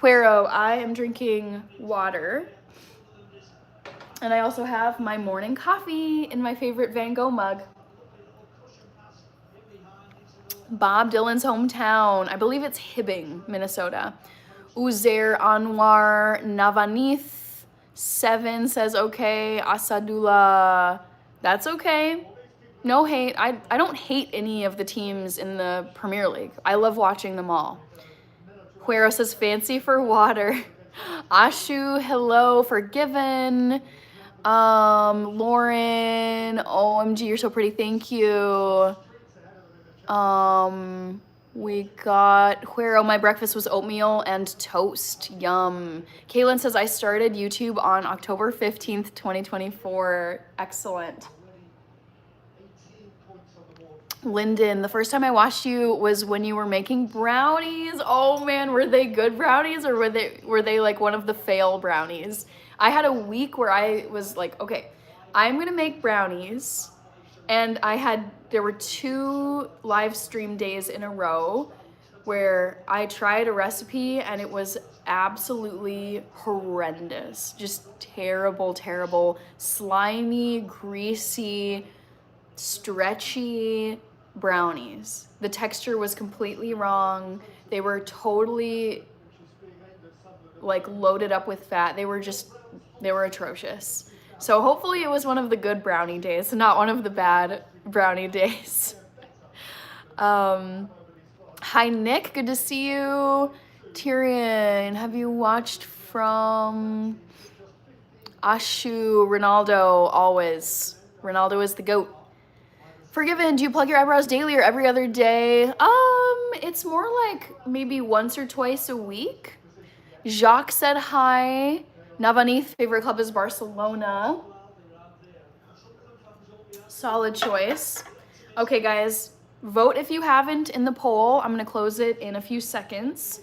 Huero, I am drinking water. And I also have my morning coffee in my favorite Van Gogh mug. Bob Dylan's hometown. I believe it's Hibbing, Minnesota. Uzair Anwar Navanith 7 says, okay. Asadullah. That's okay. No hate. I don't hate any of the teams in the Premier League. I love watching them all. Huero says, fancy for water. Ashu, hello. Forgiven. Lauren, OMG, you're so pretty. Thank you. We got Huero. My breakfast was oatmeal and toast. Yum. Kaylin says, I started YouTube on October 15th, 2024. Excellent. Lyndon, the first time I watched you was when you were making brownies. Oh man, were they good brownies or were they like one of the fail brownies? I had a week where I was like, okay, I'm gonna make brownies. And there were 2 live stream days in a row where I tried a recipe and it was absolutely horrendous. Just terrible, terrible, slimy, greasy, stretchy brownies. The texture was completely wrong. They were totally like loaded up with fat. They were atrocious. So hopefully it was one of the good brownie days, not one of the bad brownie days. Hi Nick, good to see you. Tyrion, have you watched from Ashu? Ronaldo, always. Ronaldo is the GOAT. Forgiven, do you plug your eyebrows daily or every other day? It's more like maybe once or twice a week. Jacques said hi. Navanith, favorite club is Barcelona. Solid choice. Okay, guys, vote if you haven't in the poll. I'm going to close it in a few seconds.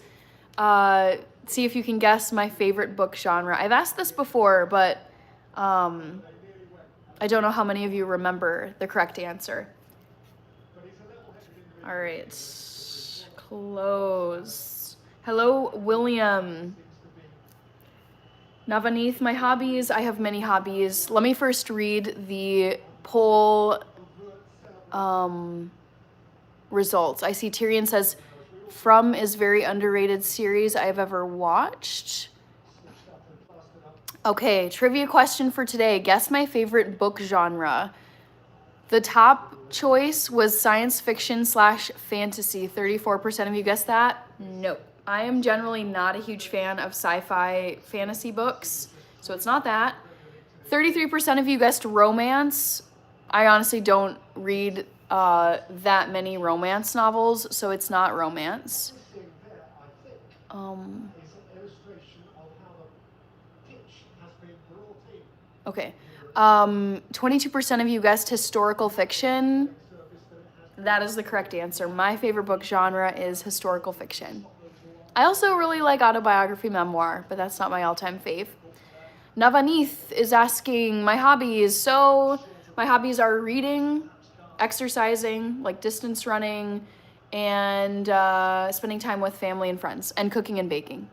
See if you can guess my favorite book genre. I've asked this before, but I don't know how many of you remember the correct answer. All right, close. Hello, William. Navanith, my hobbies. I have many hobbies. Let me first read the poll results. I see Tyrion says, From is very underrated series I've ever watched. Okay, trivia question for today. Guess my favorite book genre. The top choice was science fiction / fantasy. 34% of you guessed that? Nope. I am generally not a huge fan of sci-fi fantasy books, so it's not that. 33% of you guessed romance. I honestly don't read that many romance novels, so it's not romance. Okay. 22% of you guessed historical fiction. That is the correct answer. My favorite book genre is historical fiction. I also really like autobiography memoir, but that's not my all-time fave. Navanith is asking my hobbies. So my hobbies are reading, exercising, like distance running, and spending time with family and friends, and cooking and baking.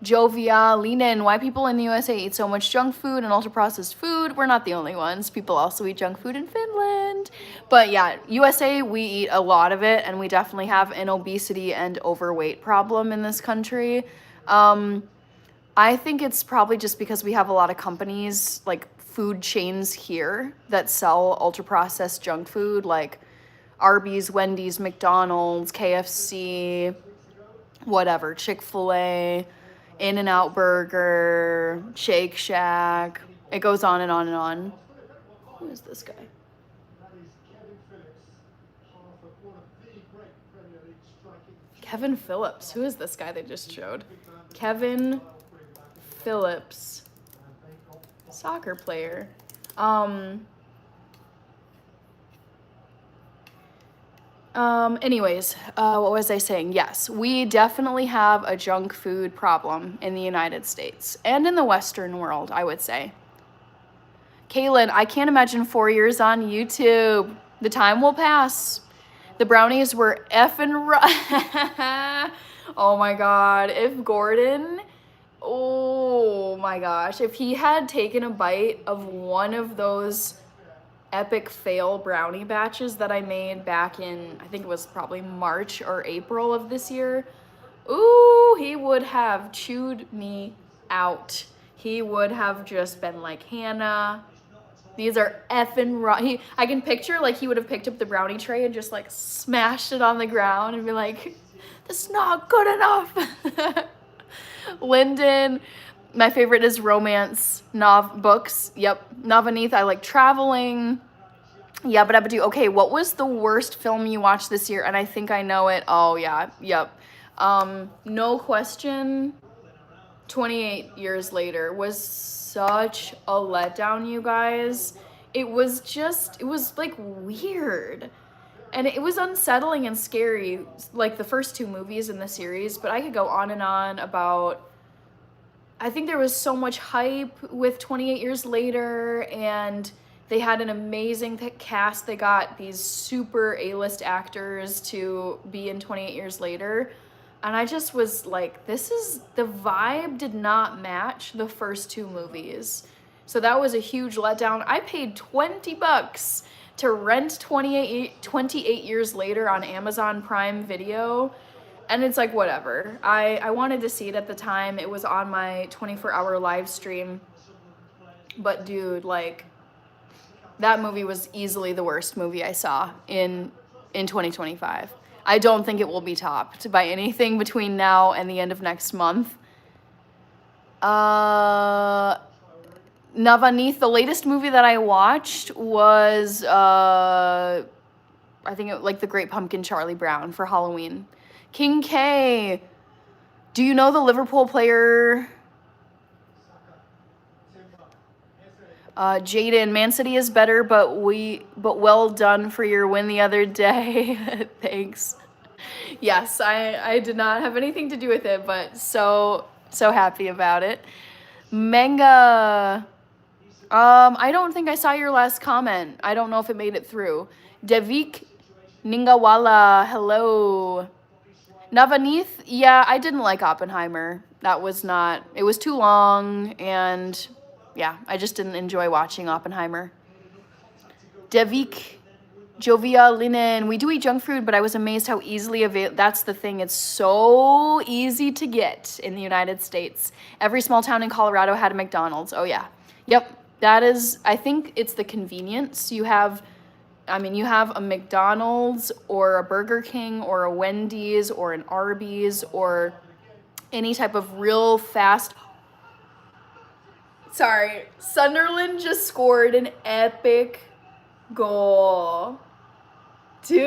Jovia, Linen, why people in the USA eat so much junk food and ultra-processed food? We're not the only ones. People also eat junk food in Finland. But yeah, USA, we eat a lot of it, and we definitely have an obesity and overweight problem in this country. I think it's probably just because we have a lot of companies, like food chains here, that sell ultra-processed junk food, like Arby's, Wendy's, McDonald's, KFC, whatever, Chick-fil-A, In-N-Out Burger, Shake Shack. It goes on and on and on. Who is this guy? Kevin Phillips. Who is this guy they just showed? Kevin Phillips. Soccer player. Anyways, what was I saying? Yes, we definitely have a junk food problem in the United States and in the Western world, I would say. Kaylin, I can't imagine 4 years on YouTube. The time will pass. The brownies were effing right. Oh my God. If Gordon, oh my gosh, if he had taken a bite of one of those epic fail brownie batches that I made back in, I think it was probably March or April of this year, ooh, he would have chewed me out. He would have just been like, Hannah, these are effing raw. I can picture like he would have picked up the brownie tray and just like smashed it on the ground and be like, this is not good enough. Lyndon, my favorite is romance books. Yep. Navanith, I like traveling. Yabba dabba do. Okay, what was the worst film you watched this year? And I think I know it. Oh yeah, yep. No question. 28 Years Later was such a letdown, you guys. It was like weird. And it was unsettling and scary, like the first two movies in the series, but I could go on and on about. I think there was so much hype with 28 Years Later, and they had an amazing cast. They got these super A-list actors to be in 28 Years Later. And I just was like, the vibe did not match the first two movies. So that was a huge letdown. I paid $20 to rent 28 Years Later on Amazon Prime Video. And it's like, whatever. I wanted to see it at the time. It was on my 24-hour live stream. But dude, like, that movie was easily the worst movie I saw in 2025. I don't think it will be topped by anything between now and the end of next month. Navaneeth, the latest movie that I watched was, I think like The Great Pumpkin, Charlie Brown for Halloween. King K, do you know the Liverpool player? Jaden, Man City is better, but well done for your win the other day. Thanks. Yes, I did not have anything to do with it, but so happy about it. Manga. I don't think I saw your last comment. I don't know if it made it through. Devik Ningawala, hello. Navaneeth, yeah, I didn't like Oppenheimer. It was too long, and yeah, I just didn't enjoy watching Oppenheimer. Devik, Jovia, Linen, we do eat junk food, but I was amazed how easily available. That's the thing, it's so easy to get in the United States. Every small town in Colorado had a McDonald's. Oh yeah, yep, I think it's the convenience. You have a McDonald's or a Burger King or a Wendy's or an Arby's or any type of real fast. Sorry, Sunderland just scored an epic goal. Dude,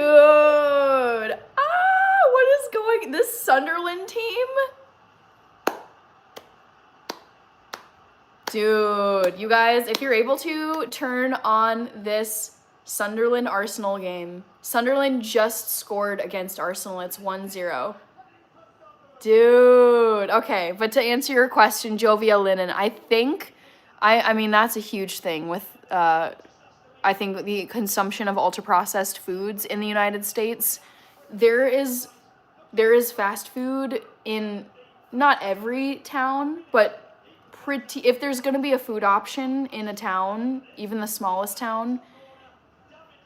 what is going, this Sunderland team? Dude, you guys, if you're able to turn on this Sunderland Arsenal game. Sunderland just scored against Arsenal. It's 1-0. Dude. Okay, but to answer your question, Jovia Linen, I think, I mean, that's a huge thing with, I think the consumption of ultra-processed foods in the United States. There is fast food in not every town, but if there's going to be a food option in a town, even the smallest town,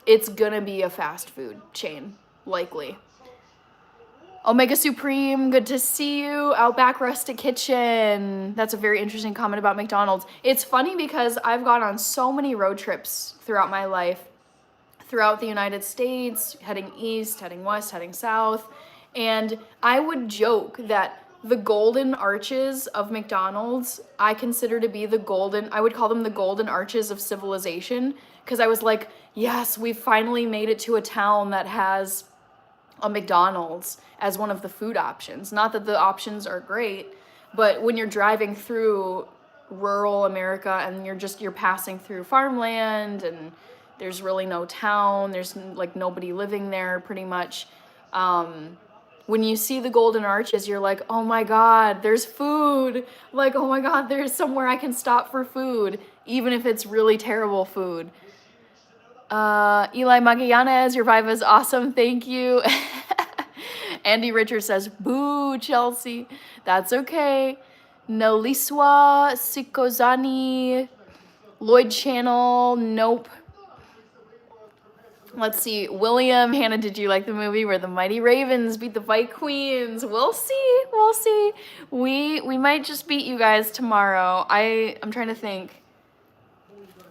it's gonna be a fast food chain, likely. Omega Supreme, good to see you. Outback Rustic Kitchen. That's a very interesting comment about McDonald's. It's funny because I've gone on so many road trips throughout my life, throughout the United States, heading east, heading west, heading south, and I would joke that the golden arches of McDonald's, I consider to be I would call them the golden arches of civilization, because I was like, yes, we finally made it to a town that has a McDonald's as one of the food options. Not that the options are great, but when you're driving through rural America and you're passing through farmland and there's really no town, there's like nobody living there pretty much. When you see the golden arches, you're like, oh my God, there's food. Like, oh my God, there's somewhere I can stop for food, even if it's really terrible food. Eli Magallanes, your vibe is awesome. Thank you. Andy Richards says, boo, Chelsea. That's okay. Naliswa Sikozani, Lloyd Channel, nope. Let's see. William, Hannah, did you like the movie where the Mighty Ravens beat the White Queens? We'll see. We'll see. We might just beat you guys tomorrow. I'm trying to think.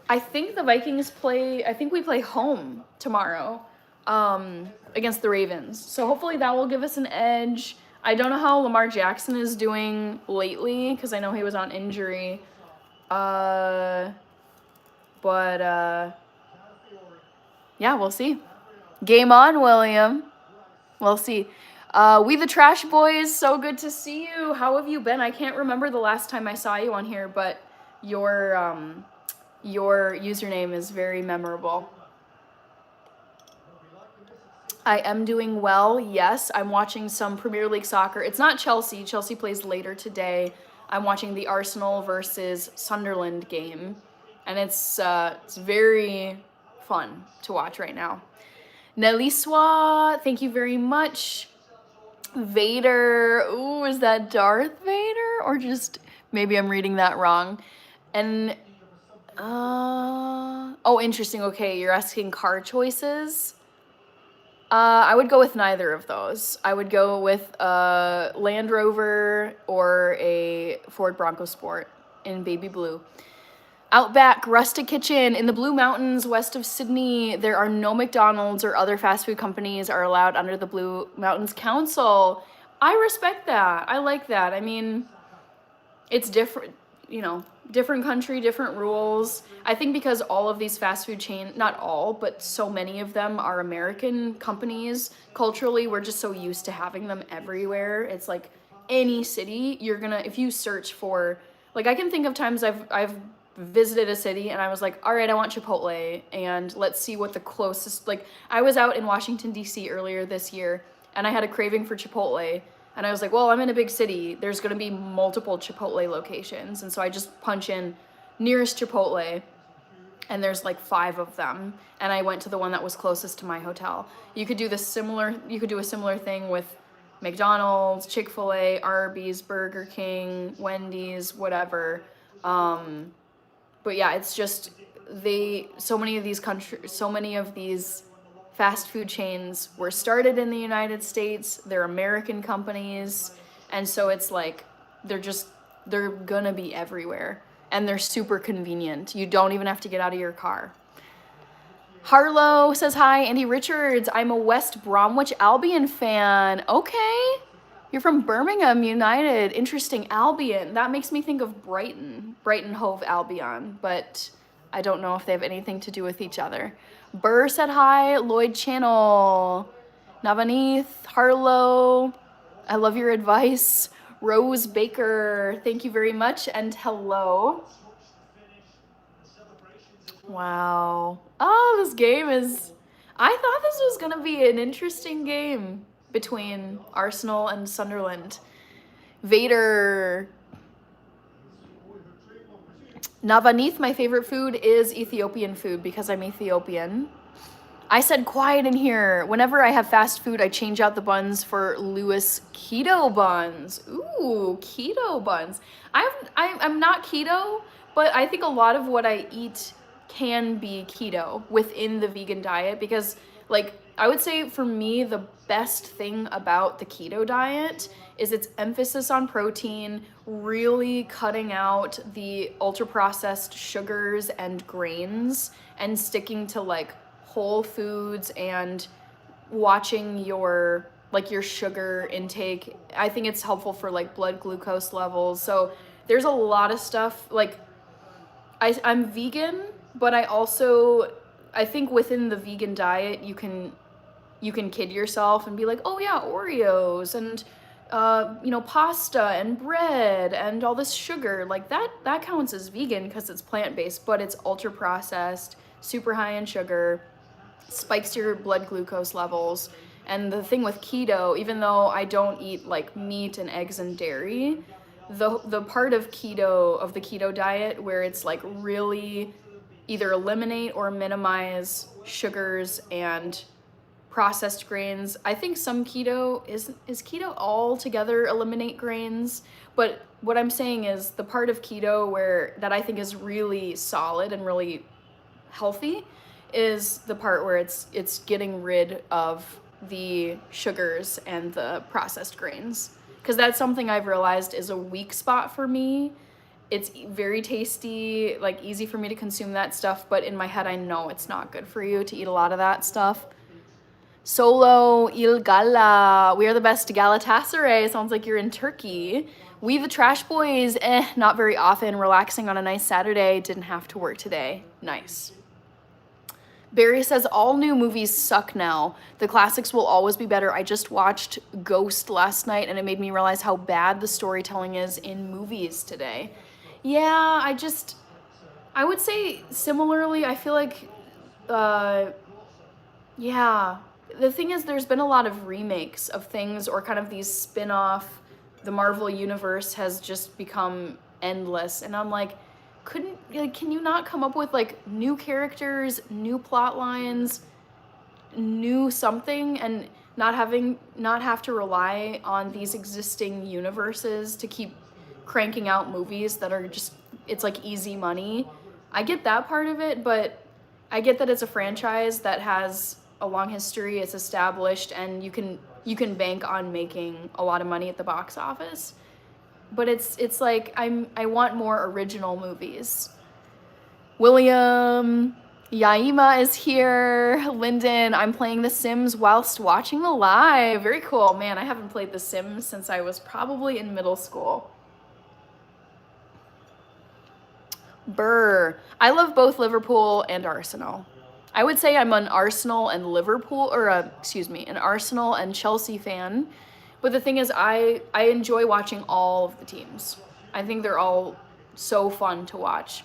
I think the Vikings we play home tomorrow against the Ravens. So hopefully that will give us an edge. I don't know how Lamar Jackson is doing lately because I know he was on injury. But, Yeah, we'll see. Game on, William. We'll see. We the Trash Boys, so good to see you. How have you been? I can't remember the last time I saw you on here, but your username is very memorable. I am doing well, yes. I'm watching some Premier League soccer. It's not Chelsea. Chelsea plays later today. I'm watching the Arsenal versus Sunderland game, and it's very fun to watch right now. Neliswa, thank you very much. Vader, ooh, is that Darth Vader? Or just, maybe I'm reading that wrong. And, oh, interesting, okay, you're asking car choices? I would go with neither of those. I would go with a Land Rover or a Ford Bronco Sport in baby blue. Outback Rustic Kitchen in the Blue Mountains west of Sydney. There are no McDonald's or other fast food companies are allowed under the Blue Mountains Council. I respect that. I like that. I mean, it's different, you know, different country, different rules. I think because all of these fast food chains, not all, but so many of them are American companies. Culturally, we're just so used to having them everywhere. It's like any city, you're gonna, if you search for, like I can think of times I've visited a city and I was like, all right, I want Chipotle, and let's see what the closest, like I was out in Washington DC earlier this year and I had a craving for Chipotle, and I was like, well, I'm in a big city, there's gonna be multiple Chipotle locations, and so I just punch in nearest Chipotle and there's like 5 of them, and I went to the one that was closest to my hotel. You could do a similar thing with McDonald's, Chick-fil-A, Arby's, Burger King, Wendy's, whatever. But yeah, it's just so many of these fast food chains were started in the United States. They're American companies, and so it's like they're gonna be everywhere, and they're super convenient. You don't even have to get out of your car. Harlow says hi. Andy Richards, I'm a West Bromwich Albion fan. Okay. You're from Birmingham United. Interesting. Albion. That makes me think of Brighton Hove Albion, but I don't know if they have anything to do with each other. Burr said hi. Lloyd Channel. Navaneeth. Harlow. I love your advice. Rose Baker. Thank you very much, and hello. Wow. Oh, this game is... I thought this was going to be an interesting game between Arsenal and Sunderland. Vader. Navaneeth, my favorite food is Ethiopian food because I'm Ethiopian. I said quiet in here. Whenever I have fast food, I change out the buns for Lewis keto buns. Ooh, keto buns. I'm not keto, but I think a lot of what I eat can be keto within the vegan diet, because like I would say for me the best thing about the keto diet is its emphasis on protein, really cutting out the ultra processed sugars and grains and sticking to like whole foods and watching your sugar intake. I think it's helpful for like blood glucose levels. So there's a lot of stuff, like I'm vegan, but I think within the vegan diet you can kid yourself and be like, oh yeah, Oreos and pasta and bread and all this sugar, like that counts as vegan because it's plant-based, but it's ultra processed, super high in sugar, spikes your blood glucose levels. And the thing with keto, even though I don't eat like meat and eggs and dairy, the part of the keto diet where it's like really either eliminate or minimize sugars and processed grains. I think some keto is keto altogether eliminate grains, but what I'm saying is the part of keto that I think is really solid and really healthy is the part where it's getting rid of the sugars and the processed grains, because that's something I've realized is a weak spot for me. It's very tasty, like easy for me to consume that stuff, but in my head I know it's not good for you to eat a lot of that stuff. Solo Il Gala, we are the best. Galatasaray, sounds like you're in Turkey. We the Trash Boys, not very often. Relaxing on a nice Saturday, didn't have to work today. Nice. Barry says all new movies suck now. The classics will always be better. I just watched Ghost last night and it made me realize how bad the storytelling is in movies today. Yeah, I would say similarly, I feel like, yeah. The thing is, there's been a lot of remakes of things or kind of these spin-off. The Marvel universe has just become endless. And I'm like, can you not come up with like new characters, new plot lines, new something, and not have to rely on these existing universes to keep cranking out movies that are just, it's like easy money. I get that part of it, but I get that it's a franchise that has a long history, it's established, and you can bank on making a lot of money at the box office. But it's like I want more original movies. William Yaima is here. Lyndon, I'm playing The Sims whilst watching the live. Very cool. Man, I haven't played The Sims since I was probably in middle school. Burr. I love both Liverpool and Arsenal. I would say I'm an Arsenal and Liverpool, or an Arsenal and Chelsea fan. But the thing is, I enjoy watching all of the teams. I think they're all so fun to watch.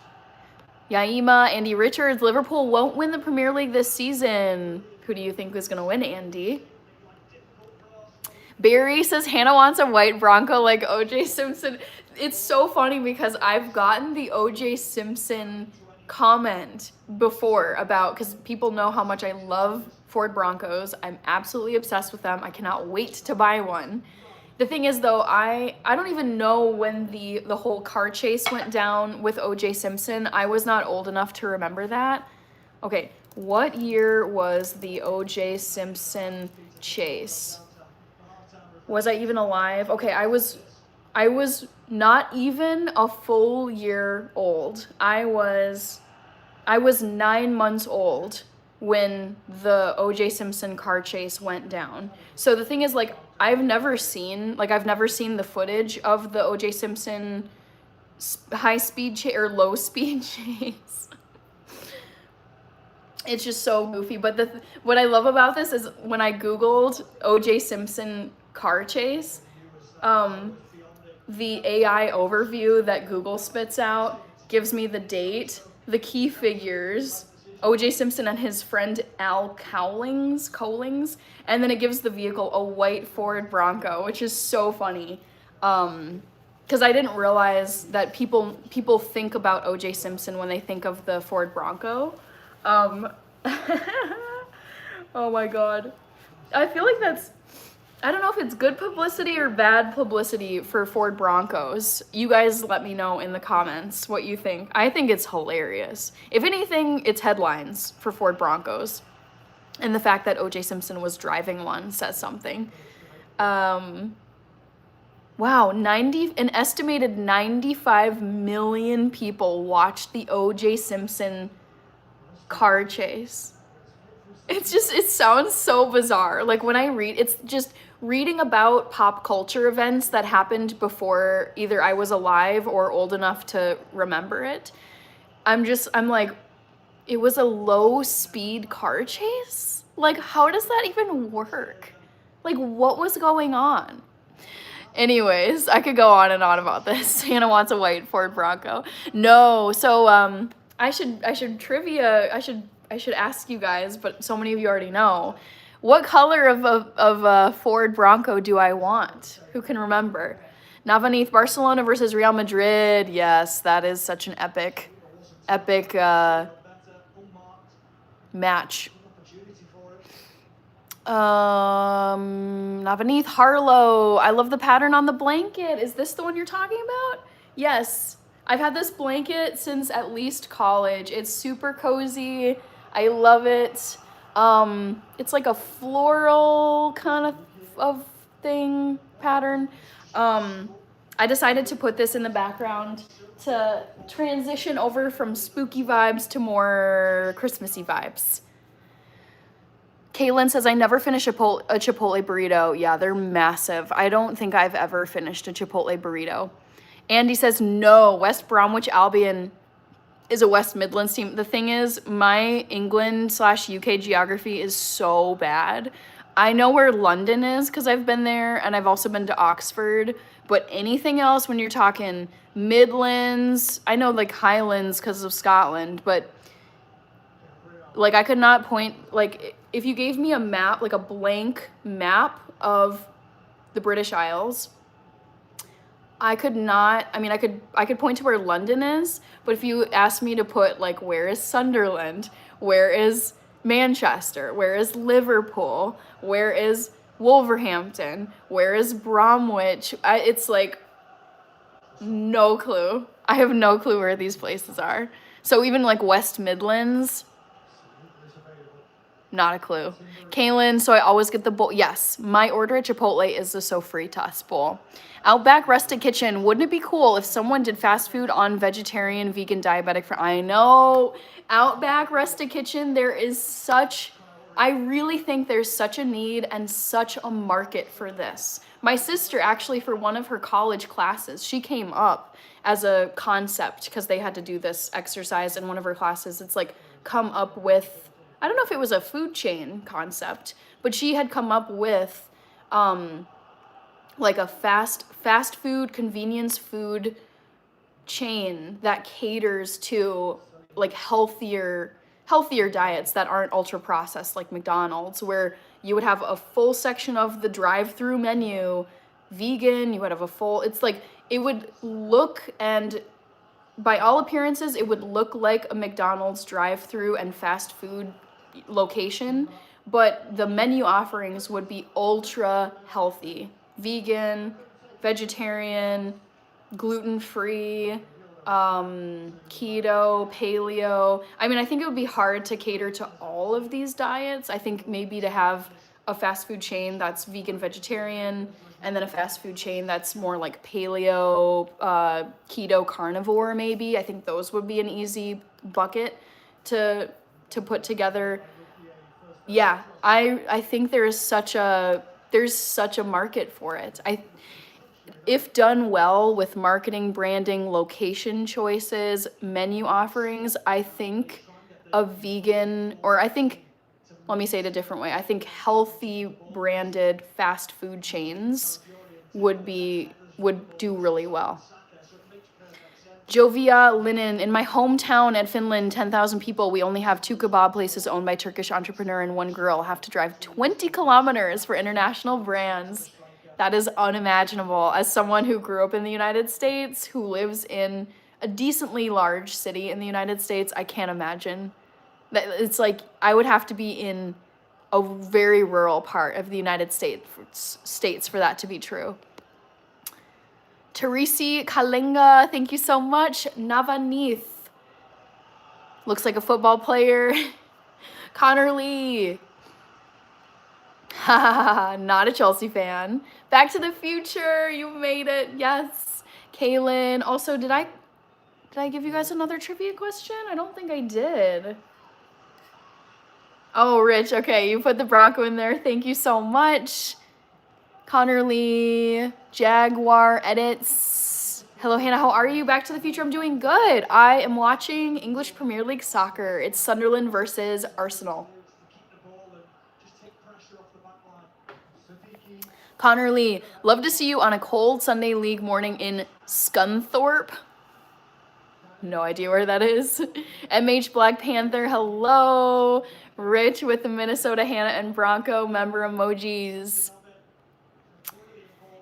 Yaima, Andy Richards, Liverpool won't win the Premier League this season. Who do you think is going to win, Andy? Barry says Hannah wants a white Bronco like O.J. Simpson. It's so funny because I've gotten the O.J. Simpson comment before about, because people know how much I love Ford Broncos. I'm absolutely obsessed with them. I cannot wait to buy one. The thing is though, I don't even know when the whole car chase went down with O.J. Simpson. I was not old enough to remember that. Okay, what year was the O.J. Simpson chase? Was I even alive? Okay, I was not even a full year old. I was 9 months old when the O.J. Simpson car chase went down. So the thing is, like, I've never seen the footage of the O.J. Simpson high-speed or low-speed chase. It's just so goofy. But what I love about this is when I Googled O.J. Simpson car chase, the AI overview that Google spits out gives me the date, the key figures, O.J. Simpson and his friend Al Cowlings, and then it gives the vehicle a white Ford Bronco, which is so funny. Because I didn't realize that people think about O.J. Simpson when they think of the Ford Bronco. Oh my god. I feel like I don't know if it's good publicity or bad publicity for Ford Broncos. You guys let me know in the comments what you think. I think it's hilarious. If anything, it's headlines for Ford Broncos. And the fact that O.J. Simpson was driving one says something. Wow, an estimated 95 million people watched the O.J. Simpson car chase. It sounds so bizarre. Like when I read, it's just reading about pop culture events that happened before either I was alive or old enough to remember it. I'm like, it was a low speed car chase? Like, how does that even work? Like, what was going on? Anyways, I could go on and on about this. Hannah wants a white Ford Bronco. No, so I should ask you guys, but so many of you already know. What color of a Ford Bronco do I want? Who can remember? Navaneeth, Barcelona versus Real Madrid. Yes, that is such an epic match. Navaneeth, Harlow. I love the pattern on the blanket. Is this the one you're talking about? Yes. I've had this blanket since at least college. It's super cozy. I love it. It's like a floral kind of thing, pattern. I decided to put this in the background to transition over from spooky vibes to more Christmassy vibes. Kaylin says, I never finish a Chipotle burrito. Yeah, they're massive. I don't think I've ever finished a Chipotle burrito. Andy says, no, West Bromwich Albion is a West Midlands team. The thing is, my England/UK geography is so bad. I know where London is because I've been there, and I've also been to Oxford. But anything else, when you're talking Midlands, I know like Highlands because of Scotland, but like I could not point, like if you gave me a map, like a blank map of the British Isles, I could not, I mean, I could point to where London is, but if you asked me to put like where is Sunderland, where is Manchester, where is Liverpool, where is Wolverhampton, where is Bromwich, it's like no clue. I have no clue where these places are. So even like West Midlands, not a clue. Kaylin, so I always get the bowl. Yes, my order at Chipotle is the Sofritas bowl. Outback Rustic Kitchen, wouldn't it be cool if someone did fast food on vegetarian, vegan, diabetic for, I know. Outback Rustic Kitchen, there is such, I really think there's such a need and such a market for this. My sister actually, for one of her college classes, she came up as a concept because they had to do this exercise in one of her classes. It's like come up with, I don't know if it was a food chain concept, but she had come up with like a fast food, convenience food chain that caters to like healthier diets that aren't ultra processed like McDonald's, where you would have a full section of the drive-through menu vegan, you would have a full, it's like it would look, and by all appearances it would look like a McDonald's drive-through and fast food location, but the menu offerings would be ultra healthy, vegan, vegetarian, gluten-free, keto, paleo. I mean, I think it would be hard to cater to all of these diets. I think maybe to have a fast food chain that's vegan, vegetarian, and then a fast food chain that's more like paleo, keto, carnivore maybe. I think those would be an easy bucket to put together. Yeah, I think there's such a market for it. If done well with marketing, branding, location choices, menu offerings, I think a vegan, or I think, let me say it a different way, I think healthy branded fast food chains would do really well. Jovia Linen, in my hometown at Finland, 10,000 people, we only have 2 kebab places owned by Turkish entrepreneur and 1 girl. Have to drive 20 kilometers for international brands. That is unimaginable. As someone who grew up in the United States, who lives in a decently large city in the United States, I can't imagine. It's like I would have to be in a very rural part of the United States for that to be true. Teresi Kalinga, thank you so much. Navaneeth, looks like a football player. Connor Lee, not a Chelsea fan. Back to the Future, you made it, yes. Kaylin, also, did I give you guys another trivia question? I don't think I did. Oh, Rich, okay, you put the Bronco in there. Thank you so much. Connor Lee, Jaguar Edits. Hello, Hannah, how are you? Back to the Future, I'm doing good. I am watching English Premier League soccer. It's Sunderland versus Arsenal. Connor Lee, love to see you on a cold Sunday league morning in Scunthorpe. No idea where that is. MH Black Panther, hello. Rich with the Minnesota Hannah and Bronco member emojis.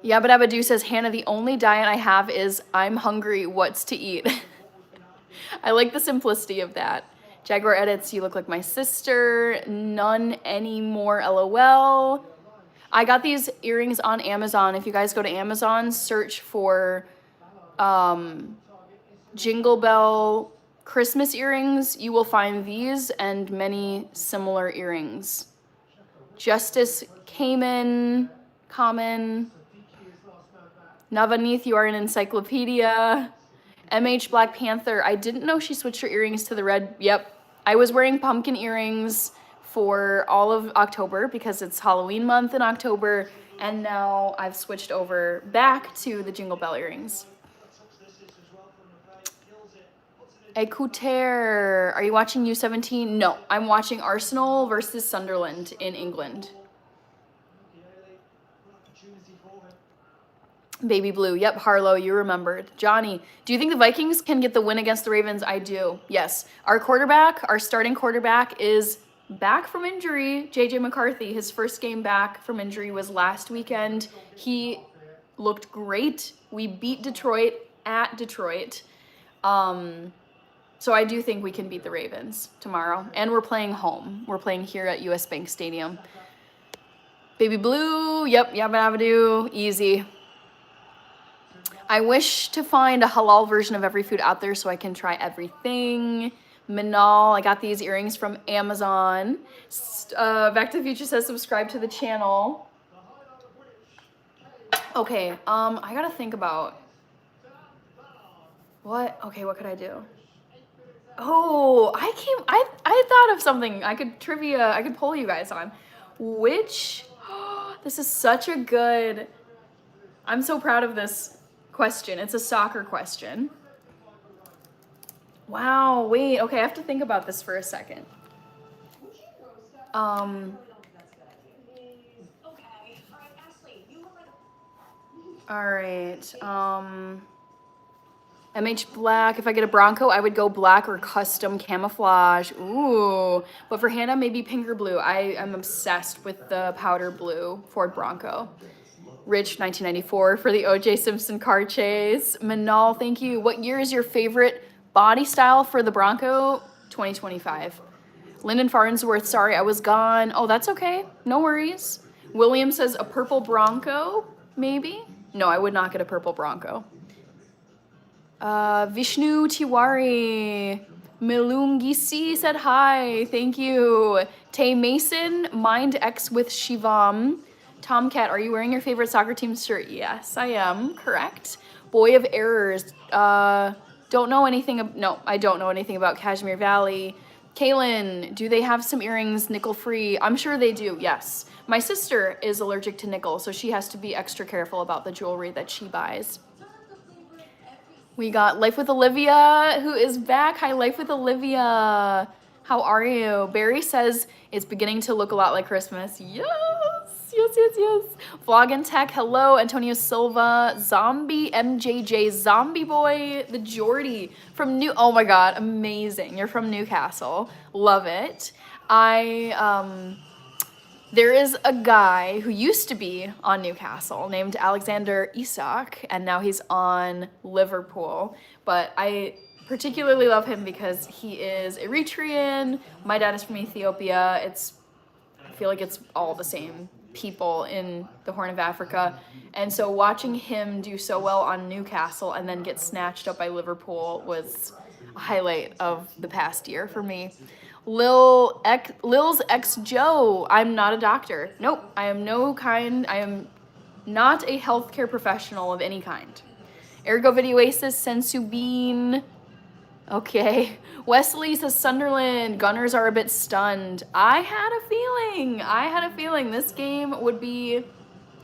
Yabba Dabba Doo says, Hannah, the only diet I have is I'm hungry, what's to eat? I like the simplicity of that. Jaguar Edits, you look like my sister. None anymore, LOL. I got these earrings on Amazon. If you guys go to Amazon, search for Jingle Bell Christmas earrings, you will find these and many similar earrings. Justice Cayman, Common. Navaneeth, you are an encyclopedia. MH Black Panther, I didn't know she switched her earrings to the red. Yep, I was wearing pumpkin earrings for all of October because it's Halloween month in October, and now I've switched over back to the Jingle Bell earrings. Écouter, are you watching U17? No, I'm watching Arsenal versus Sunderland in England. Baby Blue, yep, Harlow, you remembered. Johnny, do you think the Vikings can get the win against the Ravens? I do, yes. Our starting quarterback is back from injury. JJ McCarthy, his first game back from injury was last weekend. He looked great. We beat Detroit at Detroit. So I do think we can beat the Ravens tomorrow. And we're playing home. We're playing here at US Bank Stadium. Baby Blue, yep, Yabba Dabba Doo, easy. I wish to find a halal version of every food out there so I can try everything. Minal, I got these earrings from Amazon. Back to the Future says subscribe to the channel. Okay, I gotta think about what could I do? Oh, I thought of something I could poll you guys on. This is such a good, I'm so proud of this question. It's a soccer question. Wow, wait, okay, I have to think about this for a second. All right, MH Black, if I get a Bronco, I would go black or custom camouflage. Ooh, but for Hannah, maybe pink or blue. I am obsessed with the powder blue Ford Bronco. Rich, 1994 for the O.J. Simpson car chase. Manal, thank you. What year is your favorite body style for the Bronco? 2025. Lyndon Farnsworth, sorry, I was gone. Oh, that's okay. No worries. William says a purple Bronco, maybe? No, I would not get a purple Bronco. Vishnu Tiwari. Milungisi said hi. Thank you. Tay Mason, Mind X with Shivam. Tomcat, are you wearing your favorite soccer team shirt? Yes, I am. Correct. Boy of Errors. Don't know anything. No, I don't know anything about Kashmir Valley. Kaylin, do they have some earrings nickel free? I'm sure they do. Yes. My sister is allergic to nickel, so she has to be extra careful about the jewelry that she buys. We got Life with Olivia, who is back. Hi, Life with Olivia. How are you? Barry says it's beginning to look a lot like Christmas. Yes. Vlog and Tech, hello. Antonio Silva, Zombie, MJJ, Zombie Boy, the Geordie from oh my God, amazing. You're from Newcastle. Love it. There is a guy who used to be on Newcastle named Alexander Isak, and now he's on Liverpool. But I particularly love him because he is Eritrean. My dad is from Ethiopia. I feel like it's all the same people in the Horn of Africa. And so watching him do so well on Newcastle and then get snatched up by Liverpool was a highlight of the past year for me. Lil's ex Joe, I'm not a doctor. Nope, I am not a healthcare professional of any kind. Ergo Video Oasis, Sensu Bean. Okay. Wesley says Sunderland. Gunners are a bit stunned. I had a feeling this game would be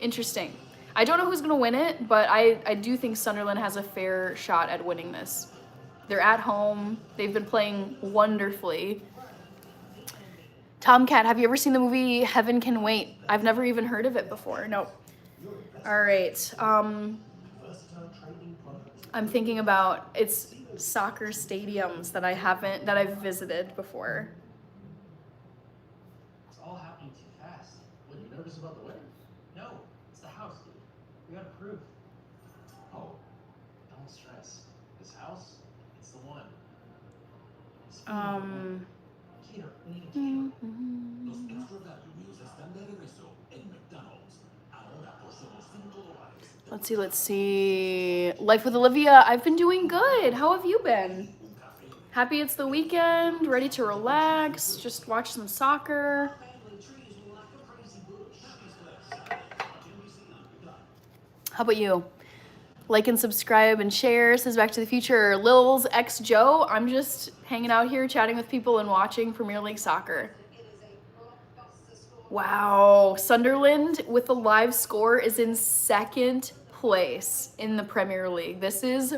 interesting. I don't know who's going to win it, but I do think Sunderland has a fair shot at winning this. They're at home. They've been playing wonderfully. Tomcat, have you ever seen the movie Heaven Can Wait? I've never even heard of it before. Nope. All right. I'm thinking about it's soccer stadiums that I've visited before. It's all happening too fast. What, you nervous about the wedding? No, it's the house, dude. We got approved. Oh, don't stress. This house, it's the one. Cater, we need a caterer. Los extra value meals están de regreso en McDonald's. Ahora por solo $5. Let's see. Life with Olivia, I've been doing good. How have you been? Happy it's the weekend, ready to relax, just watch some soccer. How about you? Like and subscribe and share, says Back to the Future. Lil's ex Joe, I'm just hanging out here chatting with people and watching Premier League soccer. Wow, Sunderland with the live score is in second place in the Premier League. This is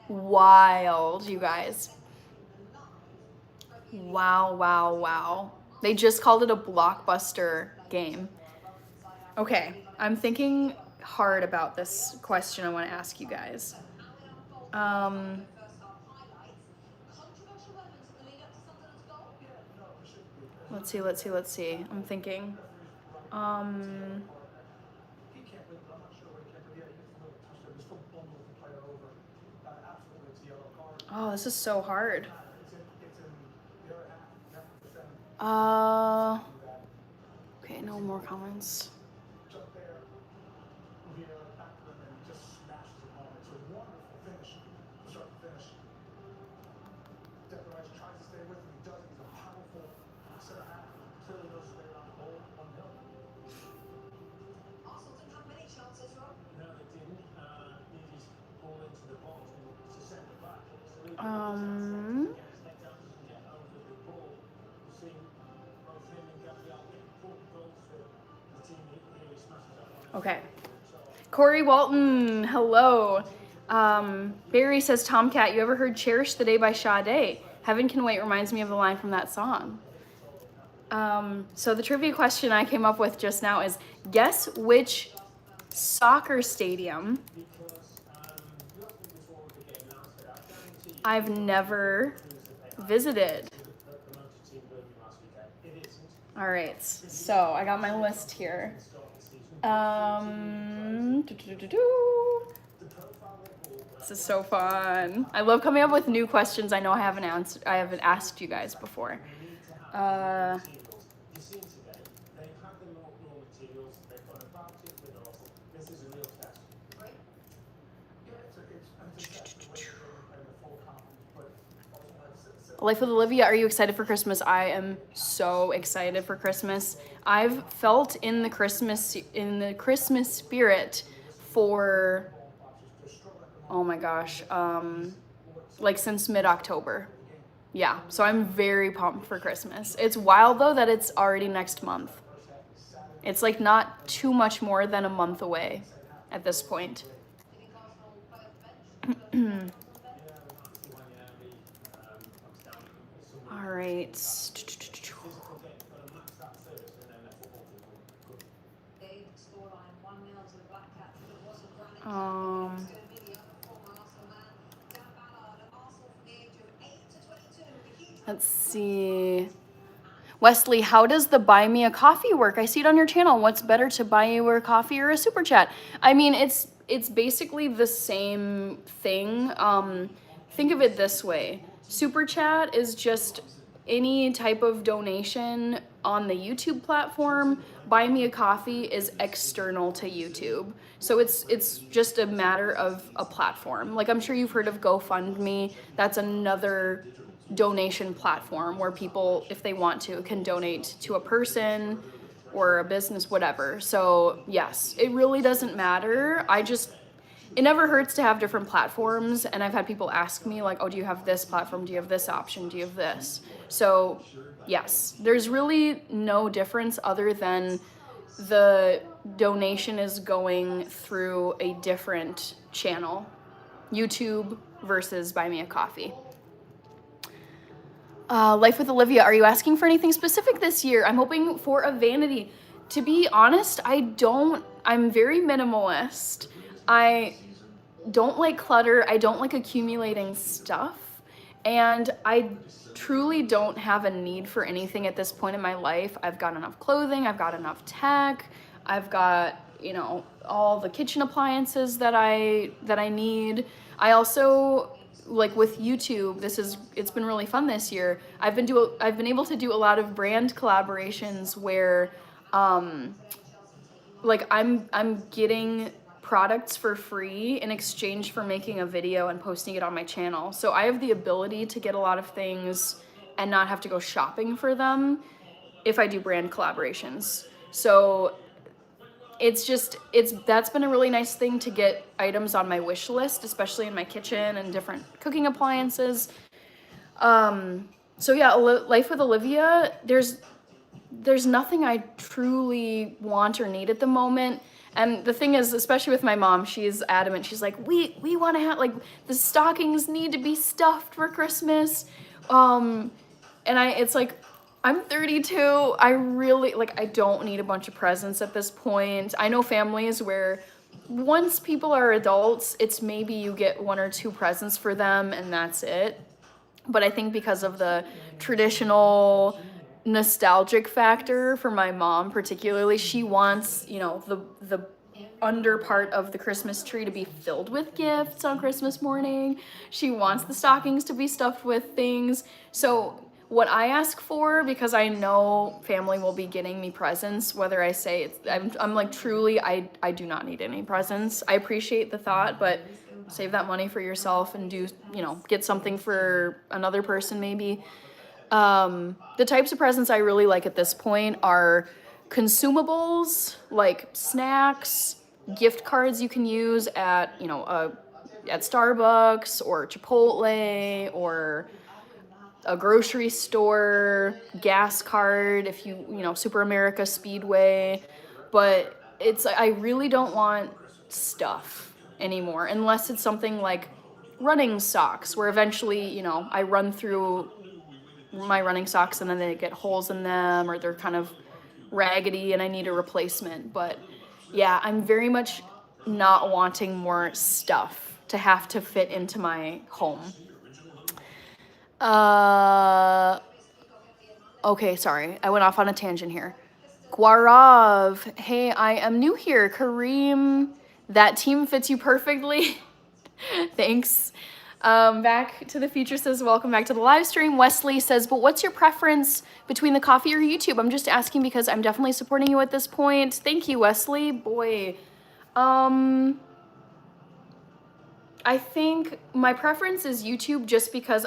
wild, you guys. Wow, wow, wow. They just called it a blockbuster game. Okay, I'm thinking hard about this question I want to ask you guys. Let's see. I'm thinking. He can't win, but I'm not sure what he can do. Yeah, he gets another touchdown. He still bundles the player over. Absolutely, it's a yellow card. Oh, this is so hard. It's in the other half. You have to defend Okay, no more comments. just there. Rivera back to them and just smashes it home. It's a wonderful finish, start to finish. Declan Rice tries to stay with him. He doesn't. He's a powerful center half. Clearly knows his way around the goal. 1-0. Arsenal didn't have many chances, Rob. No, they didn't. Needed ball into the box to send it back. Get his head down, doesn't get over the ball. We've seen both him and Gabriel get important goals for the team. He really smashes that one. Okay. Corey Walton, hello. Barry says, Tomcat, you ever heard Cherish the Day by Sade? Heaven Can Wait reminds me of the line from that song. So the trivia question I came up with just now is, guess which soccer stadium I've never visited. All right, so I got my list here. This is so fun. I love coming up with new questions I know I haven't asked you guys before. Life with Olivia, are you excited for Christmas? I am so excited for Christmas. I've felt in the Christmas spirit for, oh my gosh, like since mid-October. Yeah, so I'm very pumped for Christmas. It's wild though that it's already next month. It's like not too much more than a month away at this point. All right. Let's see. Wesley, how does the buy me a coffee work? I see it on your channel. What's better, to buy you a coffee or a super chat? I mean, it's basically the same thing. Think of it this way. Super chat is just any type of donation on the YouTube platform. Buy me a coffee is external to YouTube. So it's just a matter of a platform. Like, I'm sure you've heard of GoFundMe. That's another donation platform where people, if they want to, can donate to a person or a business, whatever. So yes, it really doesn't matter. It never hurts to have different platforms, and I've had people ask me like, oh, do you have this platform? Do you have this option? Do you have this? So yes, there's really no difference other than the donation is going through a different channel, YouTube versus Buy Me a Coffee. Life with Olivia, are you asking for anything specific this year? I'm hoping for a vanity. To be honest, I'm very minimalist. I don't like clutter. I don't like accumulating stuff. And I truly don't have a need for anything at this point in my life. I've got enough clothing. I've got enough tech. I've got, all the kitchen appliances that I need. I also, like with YouTube, it's been really fun this year. I've been able to do a lot of brand collaborations where, like I'm getting products for free in exchange for making a video and posting it on my channel. So I have the ability to get a lot of things and not have to go shopping for them if I do brand collaborations. So that's been a really nice thing to get items on my wish list, especially in my kitchen and different cooking appliances. So yeah, Life with Olivia, there's nothing I truly want or need at the moment. And the thing is, especially with my mom, she's adamant. She's like, we want to have, like, the stockings need to be stuffed for Christmas. And it's like, I'm 32. I really, like, I don't need a bunch of presents at this point. I know families where once people are adults, it's maybe you get 1 or 2 presents for them and that's it. But I think because of the traditional nostalgic factor for my mom particularly, she wants, you know, the under part of the Christmas tree to be filled with gifts on Christmas morning. She wants the stockings to be stuffed with things. So what I ask for, because I know family will be getting me presents, whether I say I'm like, truly, I do not need any presents. I appreciate the thought, but save that money for yourself and do, you know, get something for another person maybe. The types of presents I really like at this point are consumables, like snacks, gift cards you can use at, you know, at Starbucks or Chipotle or a grocery store, gas card, if you know, Super America Speedway. But I really don't want stuff anymore, unless it's something like running socks, where eventually, you know, I run through my running socks and then they get holes in them or they're kind of raggedy and I need a replacement. But yeah, I'm very much not wanting more stuff to have to fit into my home. Okay, sorry, I went off on a tangent here. Guarav, hey, I am new here. Kareem, that team fits you perfectly. Thanks. Back to the Future says, welcome back to the live stream. Wesley says, but what's your preference between the coffee or YouTube? I'm just asking because I'm definitely supporting you at this point. Thank you, Wesley. Boy, I think my preference is YouTube just because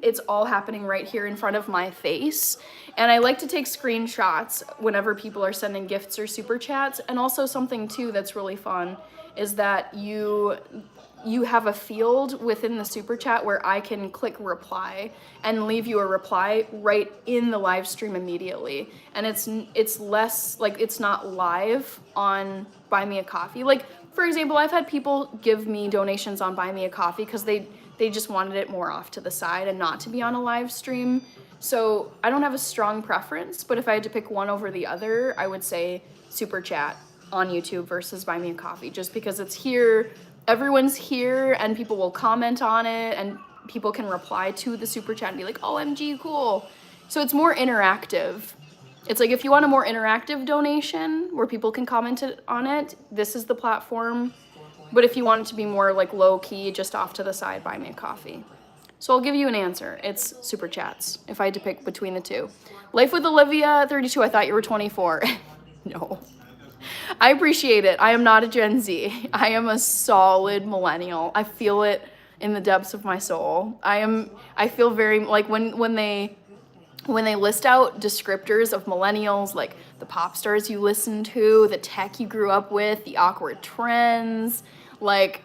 it's all happening right here in front of my face. And I like to take screenshots whenever people are sending gifts or super chats. And also something too that's really fun is that you have a field within the super chat where I can click reply and leave you a reply right in the live stream immediately. And it's less, like, it's not live on Buy Me a Coffee. Like, for example, I've had people give me donations on Buy Me a Coffee because they just wanted it more off to the side and not to be on a live stream. So I don't have a strong preference, but if I had to pick one over the other, I would say super chat on YouTube versus Buy Me a Coffee, just because it's here, everyone's here, and people will comment on it, and people can reply to the super chat and be like, OMG, cool. So it's more interactive. It's like, if you want a more interactive donation where people can comment on it, this is the platform. But if you want it to be more like low key, just off to the side, Buy Me a Coffee. So I'll give you an answer. It's super chats if I had to pick between the two. Life with Olivia, 32. I thought you were 24. No. I appreciate it. I am not a Gen Z. I am a solid millennial. I feel it in the depths of my soul. I feel very, like, when they list out descriptors of millennials, like the pop stars you listen to, the tech you grew up with, the awkward trends, like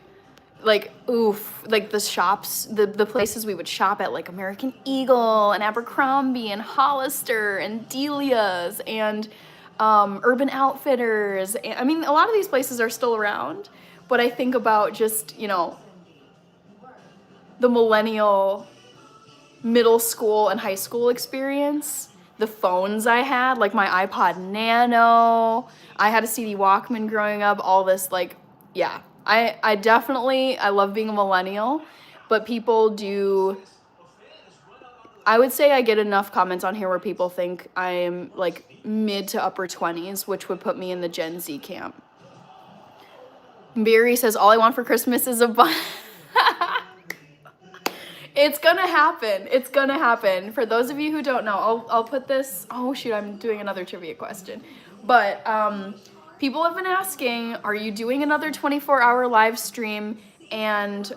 oof, like the shops, the places we would shop at, like American Eagle and Abercrombie and Hollister and Delia's and Urban Outfitters. I mean, a lot of these places are still around, but I think about just, you know, the millennial middle school and high school experience, the phones I had, like my iPod Nano, I had a CD Walkman growing up, all this, like, yeah, I definitely, I love being a millennial, but people do, I would say I get enough comments on here where people think I am like mid to upper 20s, which would put me in the Gen Z camp. Barry says, all I want for Christmas is a bun. It's gonna happen. It's gonna happen. For those of you who don't know, I'll put this, oh shoot, I'm doing another trivia question. But people have been asking, are you doing another 24-hour live stream? And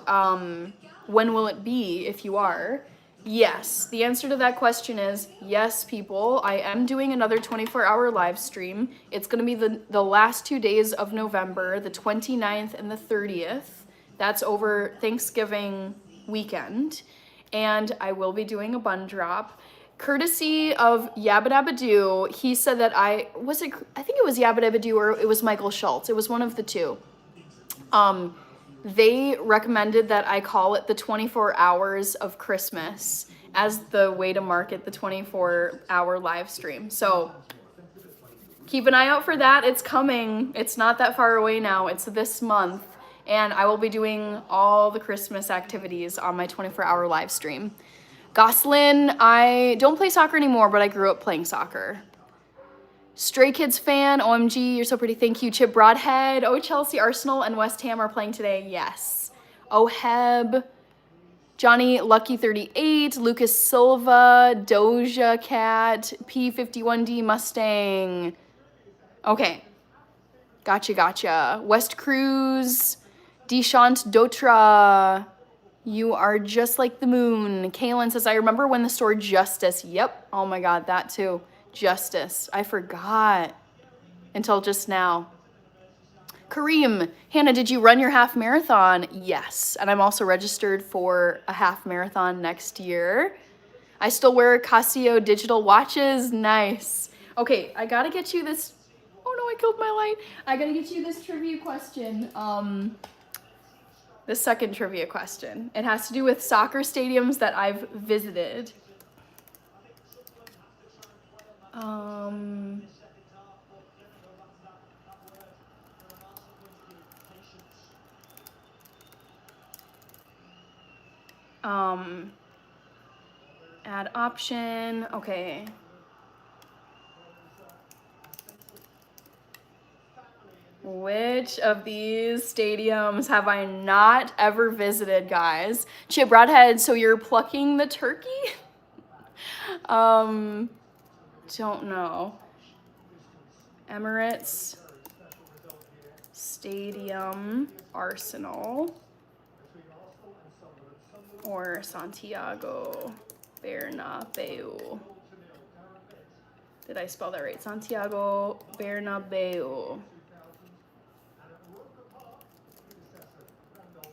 when will it be if you are? Yes, the answer to that question is yes, people. I am doing another 24-hour live stream. It's gonna be the last 2 days of November, the 29th and the 30th. That's over Thanksgiving weekend, and I will be doing a bun drop courtesy of Yabba Dabba Doo. He said that I think it was Yabba Dabba Doo or it was Michael Schultz. It was one of the two. They recommended that I call it the 24 hours of Christmas, as the way to market the 24-hour live stream. So keep an eye out for that. It's coming. It's not that far away now. It's this month. And I will be doing all the Christmas activities on my 24-hour live stream. Goslin, I don't play soccer anymore, but I grew up playing soccer. Stray Kids fan, OMG, you're so pretty, thank you. Chip Broadhead, oh, Chelsea, Arsenal, and West Ham are playing today, yes. Oh, Heb, Johnny Lucky 38, Lucas Silva, Doja Cat, P51D Mustang. Okay, gotcha. West Cruz, Deshant Dotra, you are just like the moon. Kaylin says, I remember when the store Justice, yep, oh my God, that too. Justice. I forgot until just now. Kareem, Hannah, did you run your half marathon? Yes. And I'm also registered for a half marathon next year. I still wear Casio digital watches. Nice. Okay, I gotta get you this. Oh no, I killed my light. I gotta get you this trivia question. The second trivia question. It has to do with soccer stadiums that I've visited. Add option, okay. Which of these stadiums have I not ever visited, guys? Chip Broadhead, so you're plucking the turkey? Don't know. Emirates Stadium, Arsenal, or Santiago Bernabeu. Did I spell that right? Santiago Bernabeu,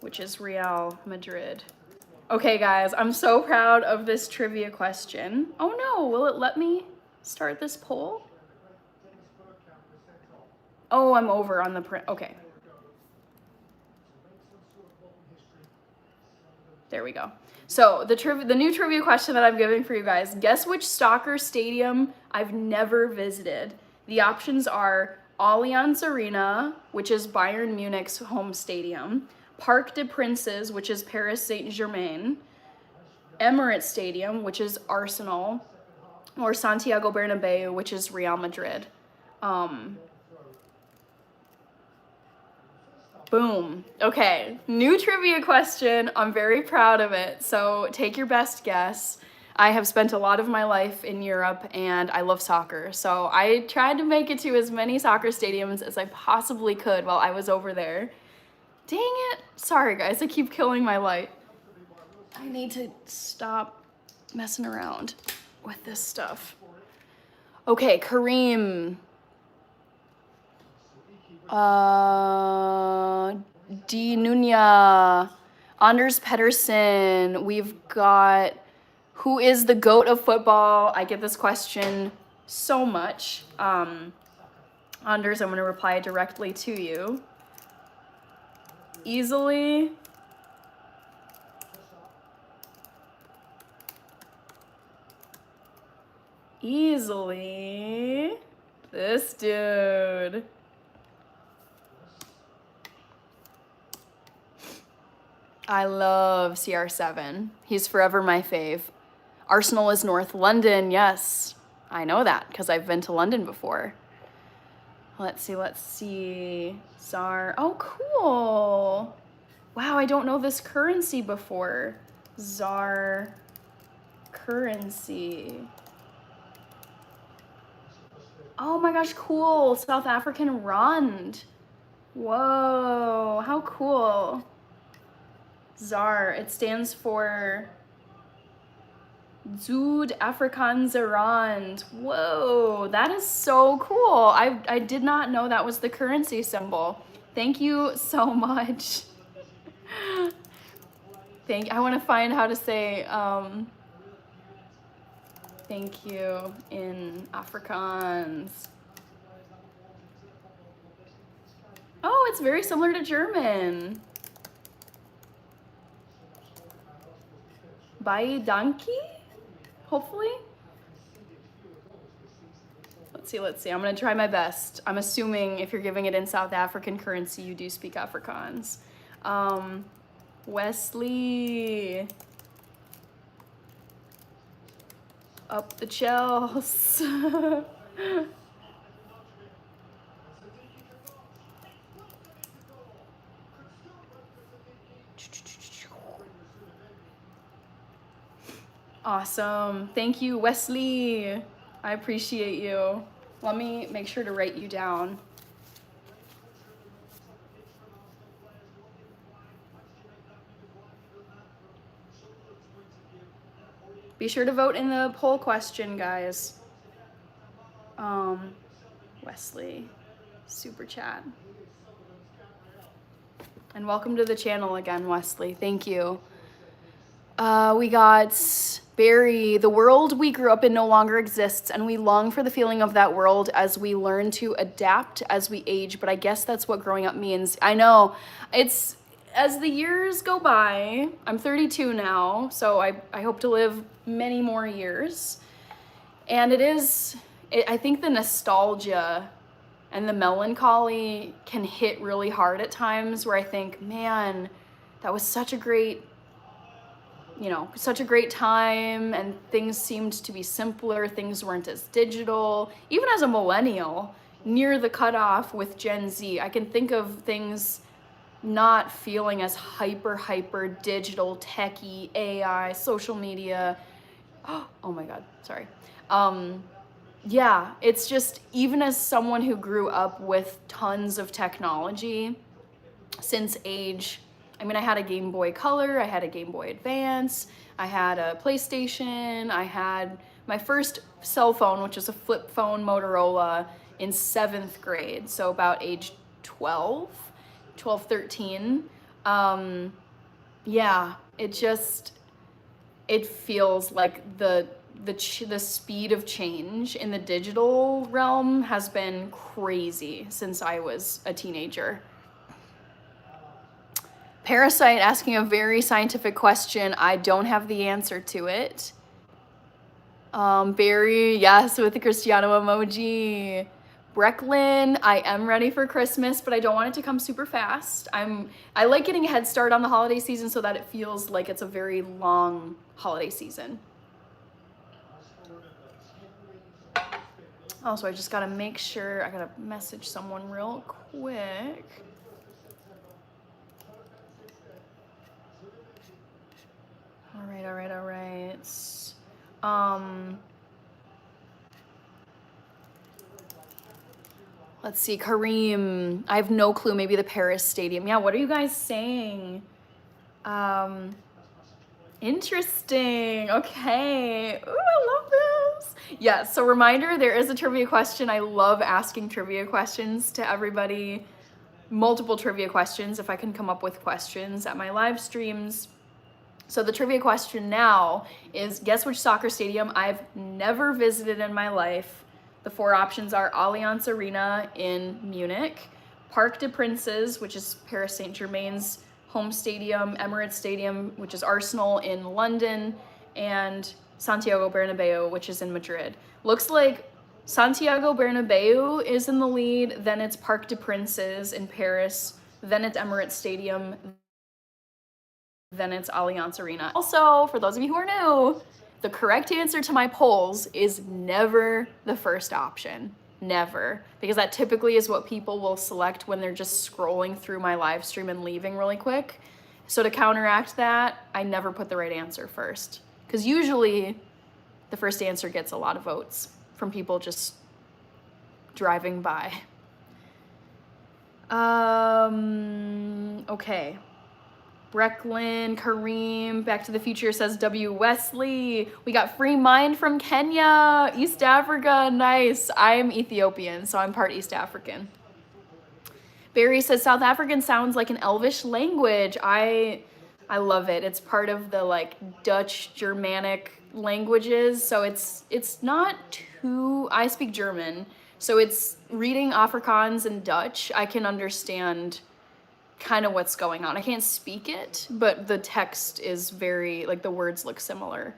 which is Real Madrid. Okay, guys, I'm so proud of this trivia question. Oh no, will it let me start this poll? Oh, I'm over on the print. Okay. There we go. So the new trivia question that I'm giving for you guys, guess which soccer stadium I've never visited. The options are Allianz Arena, which is Bayern Munich's home stadium, Parc des Princes, which is Paris Saint-Germain, Emirates Stadium, which is Arsenal, or Santiago Bernabeu, which is Real Madrid. Boom. Okay, new trivia question. I'm very proud of it. So take your best guess. I have spent a lot of my life in Europe and I love soccer. So I tried to make it to as many soccer stadiums as I possibly could while I was over there. Dang it. Sorry guys, I keep killing my light. I need to stop messing around with this stuff. Okay, Kareem. D. Nunya, Anders Pedersen. We've got, who is the GOAT of football? I get this question so much. Anders, I'm going to reply directly to you. Easily. This dude. I love CR7. He's forever my fave. Arsenal is North London. Yes, I know that because I've been to London before. Let's see. ZAR. Oh, cool. Wow, I don't know this currency before. ZAR currency. Oh my gosh, cool. South African Rand. Whoa, how cool. ZAR, it stands for Zuid-Afrikaanse Rand. Whoa, that is so cool. I did not know that was the currency symbol. Thank you so much. I want to find how to say thank you in Afrikaans. Oh, it's very similar to German. Bye, donkey? hopefully. Let's see. I'm gonna try my best. I'm assuming if you're giving it in South African currency, you do speak Afrikaans. Wesley. Up the Chels. Awesome. Thank you, Wesley. I appreciate you. Let me make sure to write you down. Be sure to vote in the poll question, guys. Wesley, super chat. And welcome to the channel again, Wesley. Thank you. We got Barry. The world we grew up in no longer exists, and we long for the feeling of that world as we learn to adapt as we age. But I guess that's what growing up means. I know. It's as the years go by. I'm 32 now, so I hope to live many more years. And I think the nostalgia and the melancholy can hit really hard at times where I think, man, that was such a great time, and things seemed to be simpler. Things weren't as digital. Even as a millennial, near the cutoff with Gen Z, I can think of things not feeling as hyper digital, techie, AI, social media. Oh my God, sorry. Yeah, it's just, even as someone who grew up with tons of technology since age, I mean, I had a Game Boy Color, I had a Game Boy Advance, I had a PlayStation, I had my first cell phone, which was a flip phone Motorola, in 7th grade, so about age 12, 13. Yeah, it feels like the speed of change in the digital realm has been crazy since I was a teenager. Parasite asking a very scientific question. I don't have the answer to it. Barry, yes, with the Cristiano emoji. Brecklin, I am ready for Christmas, but I don't want it to come super fast. I like getting a head start on the holiday season so that it feels like it's a very long holiday season. Also, I just gotta make sure, I gotta message someone real quick. All right. Let's see, Kareem. I have no clue, maybe the Paris Stadium. Yeah, what are you guys saying? Interesting, okay. Ooh, I love this. Yeah, so reminder, there is a trivia question. I love asking trivia questions to everybody. Multiple trivia questions, if I can come up with questions at my live streams. So the trivia question now is, guess which soccer stadium I've never visited in my life. The 4 options are Allianz Arena in Munich, Parc des Princes, which is Paris Saint-Germain's home stadium, Emirates Stadium, which is Arsenal in London, and Santiago Bernabeu, which is in Madrid. Looks like Santiago Bernabeu is in the lead, then it's Parc des Princes in Paris, then it's Emirates Stadium, then it's Allianz Arena. Also, for those of you who are new, the correct answer to my polls is never the first option. Never. Because that typically is what people will select when they're just scrolling through my live stream and leaving really quick. So to counteract that, I never put the right answer first. Because usually the first answer gets a lot of votes from people just driving by. Okay. Brecklin, Kareem, Back to the Future says W. Wesley. We got Free Mind from Kenya, East Africa, nice. I'm Ethiopian, so I'm part East African. Barry says South African sounds like an Elvish language. I love it. It's part of the like Dutch Germanic languages, so it's not too, I speak German, so it's reading Afrikaans and Dutch, I can understand kind of what's going on. I can't speak it, but the text is very, like the words look similar.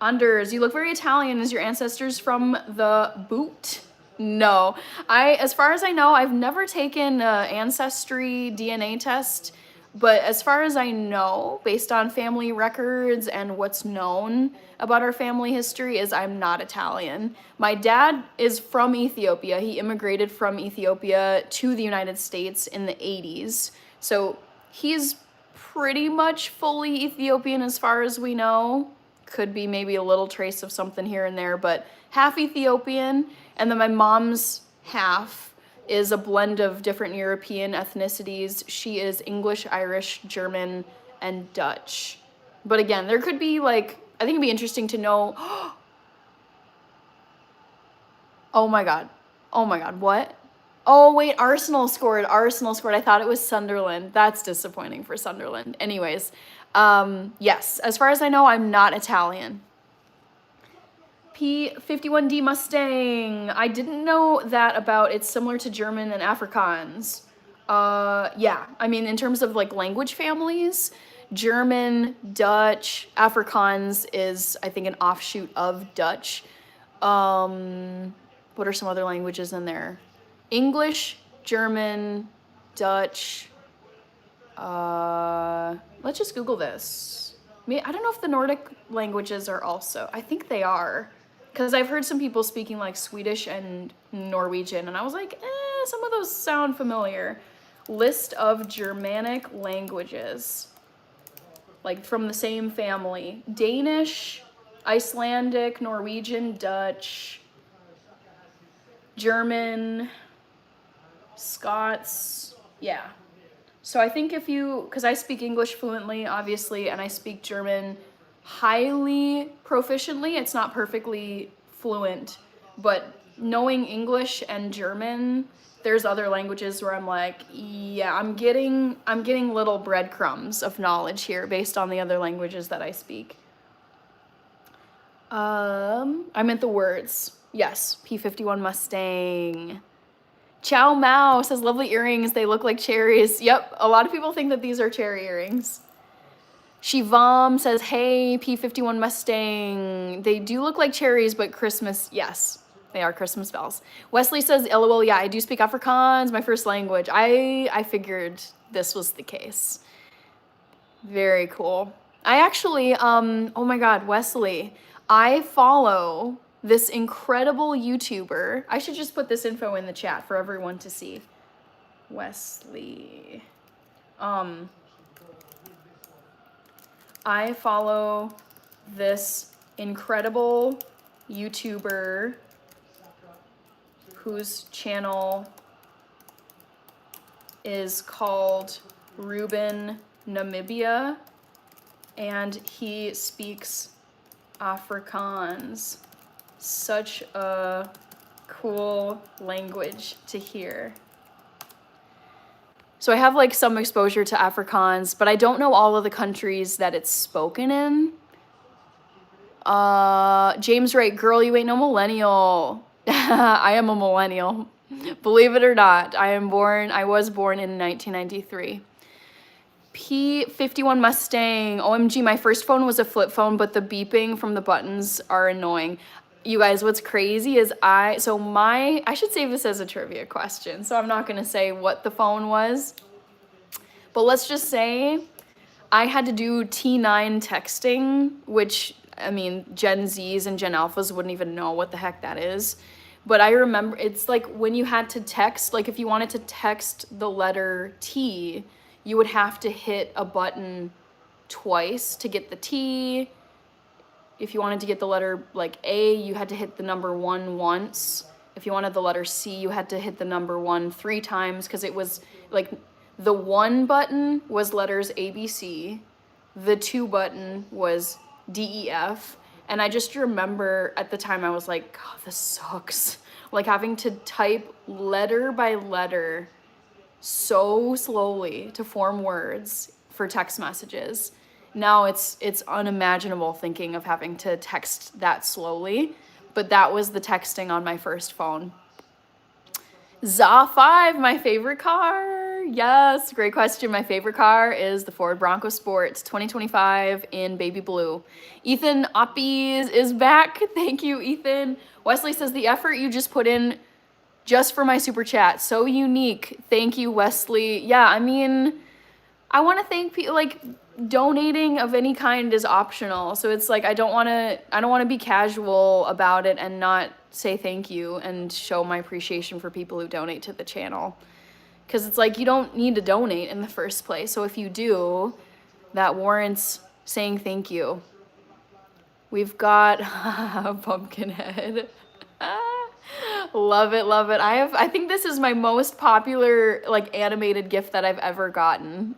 Anders, you look very Italian. Is your ancestors from the boot? No. As far as I know, I've never taken an ancestry DNA test, but as far as I know, based on family records and what's known about our family history, is I'm not Italian. My dad is from Ethiopia. He immigrated from Ethiopia to the United States in the 80s. So he's pretty much fully Ethiopian as far as we know. Could be maybe a little trace of something here and there, but half Ethiopian. And then my mom's half is a blend of different European ethnicities. She is English, Irish, German, and Dutch. But again, there could be like, I think it'd be interesting to know. Oh my God. Oh my God. What? Oh wait, Arsenal scored. Arsenal scored. I thought it was Sunderland. That's disappointing for Sunderland. Anyways, yes, as far as I know, I'm not Italian. P51D Mustang. I didn't know that about it's similar to German and Afrikaans. Yeah, I mean, in terms of like language families, German, Dutch, Afrikaans is, I think, an offshoot of Dutch. What are some other languages in there? English, German, Dutch. Let's just Google this. I don't know if the Nordic languages are also. I think they are. Because I've heard some people speaking like Swedish and Norwegian, and I was like, some of those sound familiar. List of Germanic languages. Like from the same family. Danish, Icelandic, Norwegian, Dutch, German, Scots, yeah. So I think if you, because I speak English fluently, obviously, and I speak German highly proficiently. It's not perfectly fluent, but knowing English and German, there's other languages where I'm like, yeah, I'm getting little breadcrumbs of knowledge here based on the other languages that I speak. I meant the words. Yes, P51 Mustang. Chow Mao says, lovely earrings, they look like cherries. Yep, a lot of people think that these are cherry earrings. Shivam says, hey, P51 Mustang. They do look like cherries, but Christmas, yes, they are Christmas bells. Wesley says, LOL, yeah, I do speak Afrikaans, my first language. I figured this was the case. Very cool. I actually, oh my God, Wesley, I follow this incredible YouTuber. I should just put this info in the chat for everyone to see. Wesley. I follow this incredible YouTuber whose channel is called Ruben Namibia, and he speaks Afrikaans. Such a cool language to hear. So I have like some exposure to Afrikaans, but I don't know all of the countries that it's spoken in. James Wright, girl, you ain't no millennial. I am a millennial. Believe it or not, I was born in 1993. P51 Mustang. OMG, my first phone was a flip phone, but the beeping from the buttons are annoying. You guys, what's crazy is I should save this as a trivia question, so I'm not gonna say what the phone was, but let's just say I had to do T9 texting, which, I mean, Gen Zs and Gen Alphas wouldn't even know what the heck that is. But I remember, it's like when you had to text, like if you wanted to text the letter T, you would have to hit a button twice to get the T. If you wanted to get the letter like A, you had to hit the number 1 once. If you wanted the letter C, you had to hit the number 1 3 times, because it was like the 1 button was letters A, B, C. The 2 button was D, E, F. And I just remember at the time I was like, God, this sucks. Like having to type letter by letter so slowly to form words for text messages. Now it's unimaginable thinking of having to text that slowly, but that was the texting on my first phone. ZA5, my favorite car. here. Yes, great question. My favorite car is the Ford Bronco Sports 2025 in baby blue. Ethan Oppies is back. Thank you, Ethan. Wesley says the effort you just put in just for my super chat, so unique. Thank you, Wesley. Yeah, I mean, I want to thank people. Like, donating of any kind is optional, so it's like I don't want to be casual about it and not say thank you and show my appreciation for people who donate to the channel, because it's like you don't need to donate in the first place. So if you do, that warrants saying thank you. We've got Pumpkinhead. Love it, love it. I think this is my most popular like animated gift that I've ever gotten.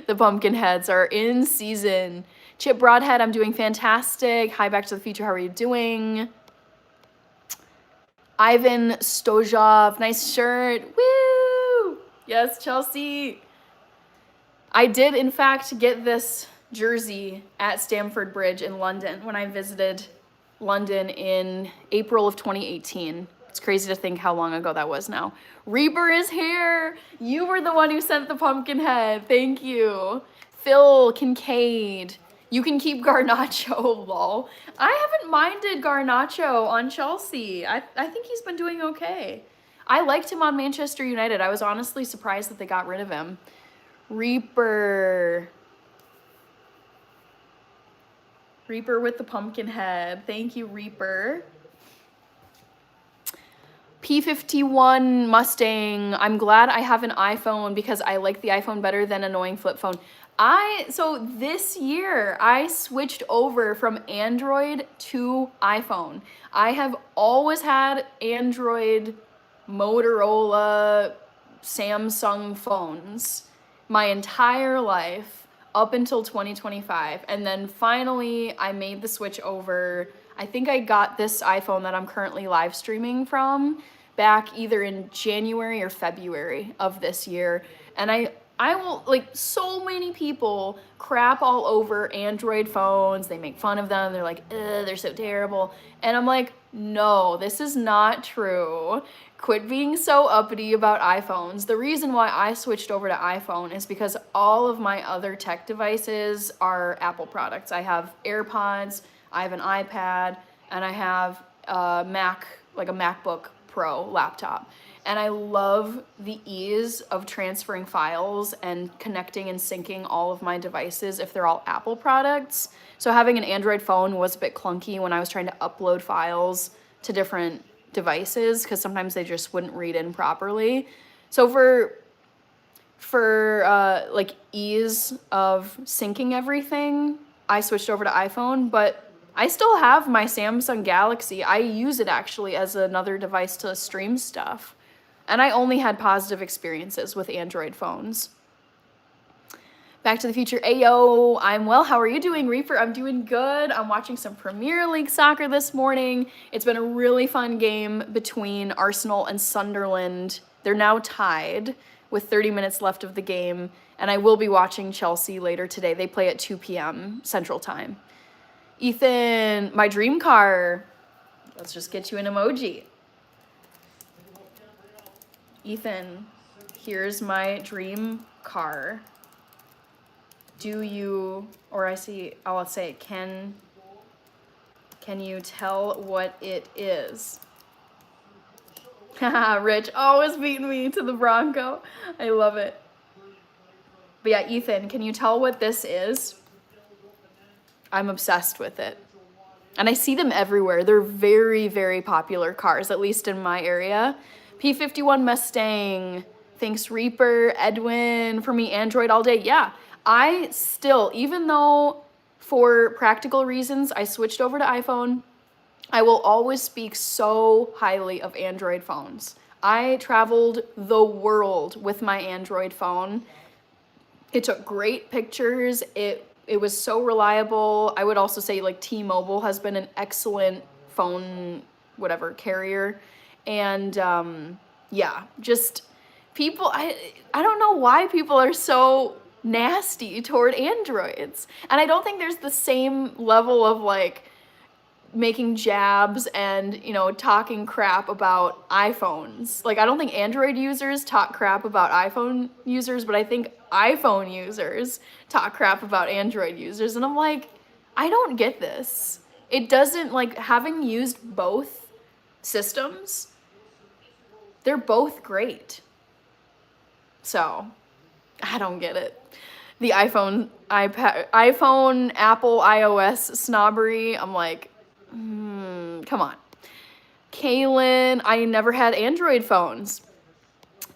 The Pumpkinheads are in season. Chip Broadhead, I'm doing fantastic. Hi, Back to the Future, how are you doing? Ivan Stojov, nice shirt. Woo! Yes, Chelsea. I did, in fact, get this jersey at Stamford Bridge in London when I visited London in April of 2018. It's crazy to think how long ago that was now. Reaper is here. You were the one who sent the Pumpkinhead. Thank you. Phil Kincaid. You can keep Garnacho, lol. I haven't minded Garnacho on Chelsea. I think he's been doing okay. I liked him on Manchester United. I was honestly surprised that they got rid of him. Reaper. Reaper with the Pumpkinhead. Thank you, Reaper. P51 Mustang. I'm glad I have an iPhone because I like the iPhone better than annoying flip phone. So this year I switched over from Android to iPhone. I have always had Android, Motorola, Samsung phones my entire life up until 2025. And then finally I made the switch over. I think I got this iPhone that I'm currently live streaming from back either in January or February of this year. And I will, like, so many people crap all over Android phones. They make fun of them. They're like, they're so terrible. And I'm like, no, this is not true. Quit being so uppity about iPhones. The reason why I switched over to iPhone is because all of my other tech devices are Apple products. I have AirPods, I have an iPad, and I have a Mac, like a MacBook Pro laptop. And I love the ease of transferring files and connecting and syncing all of my devices if they're all Apple products. So having an Android phone was a bit clunky when I was trying to upload files to different devices because sometimes they just wouldn't read in properly. So for like ease of syncing everything, I switched over to iPhone, but I still have my Samsung Galaxy. I use it actually as another device to stream stuff. And I only had positive experiences with Android phones. Back to the Future. Ayo, I'm well. How are you doing, Reaper? I'm doing good. I'm watching some Premier League soccer this morning. It's been a really fun game between Arsenal and Sunderland. They're now tied with 30 minutes left of the game. And I will be watching Chelsea later today. They play at 2 p.m. Central Time. Ethan, my dream car. Let's just get you an emoji. Ethan, here's my dream car. Do you, or I'll say, can you tell what it is? Haha, Rich always beating me to the Bronco. I love it. But yeah, Ethan, can you tell what this is? I'm obsessed with it. And I see them everywhere. They're very, very popular cars, at least in my area. P51 Mustang. Thanks, Reaper. Edwin. For me, Android all day. Yeah, I still, even though for practical reasons I switched over to iPhone, I will always speak so highly of Android phones. I traveled the world with my Android phone. It took great pictures. It was so reliable. I would also say like T-Mobile has been an excellent phone, whatever, carrier. And yeah, just people, I don't know why people are so nasty toward Androids. And I don't think there's the same level of like making jabs and, you know, talking crap about iPhones. Like, I don't think Android users talk crap about iPhone users, but I think iPhone users talk crap about Android users. And I'm like, I don't get this. It doesn't, like, having used both systems, they're both great. So, I don't get it. The iPhone, Apple, iOS snobbery, I'm like, come on. Kaylin, I never had Android phones.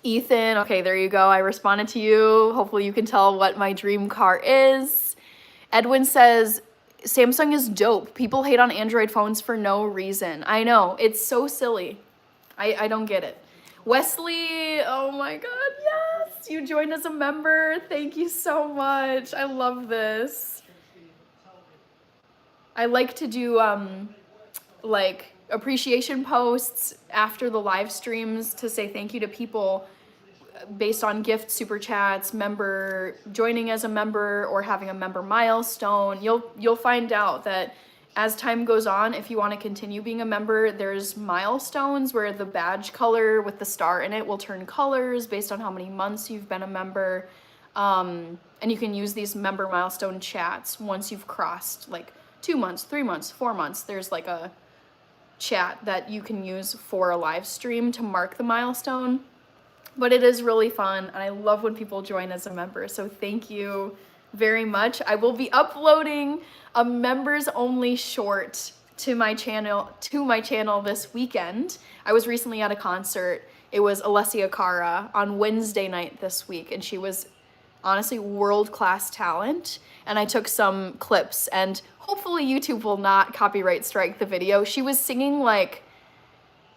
Ethan, okay, there you go. I responded to you. Hopefully you can tell what my dream car is. Edwin says, Samsung is dope. People hate on Android phones for no reason. I know, it's so silly. I don't get it. Wesley, oh my God, yes, you joined as a member. Thank you so much. I love this. I like to do like appreciation posts after the live streams to say thank you to people based on gift super chats, member joining as a member, or having a member milestone. You'll find out that as time goes on, if you want to continue being a member, there's milestones where the badge color with the star in it will turn colors based on how many months you've been a member. And you can use these member milestone chats once you've crossed like 2 months, 3 months, 4 months. There's like a chat that you can use for a live stream to mark the milestone. But it is really fun, and I love when people join as a member. So thank you very much. I will be uploading a members only short to my channel this weekend. I was recently at a concert. It was Alessia Cara on Wednesday night this week, and she was honestly world-class talent. And I took some clips, and hopefully YouTube will not copyright strike the video. She was singing like,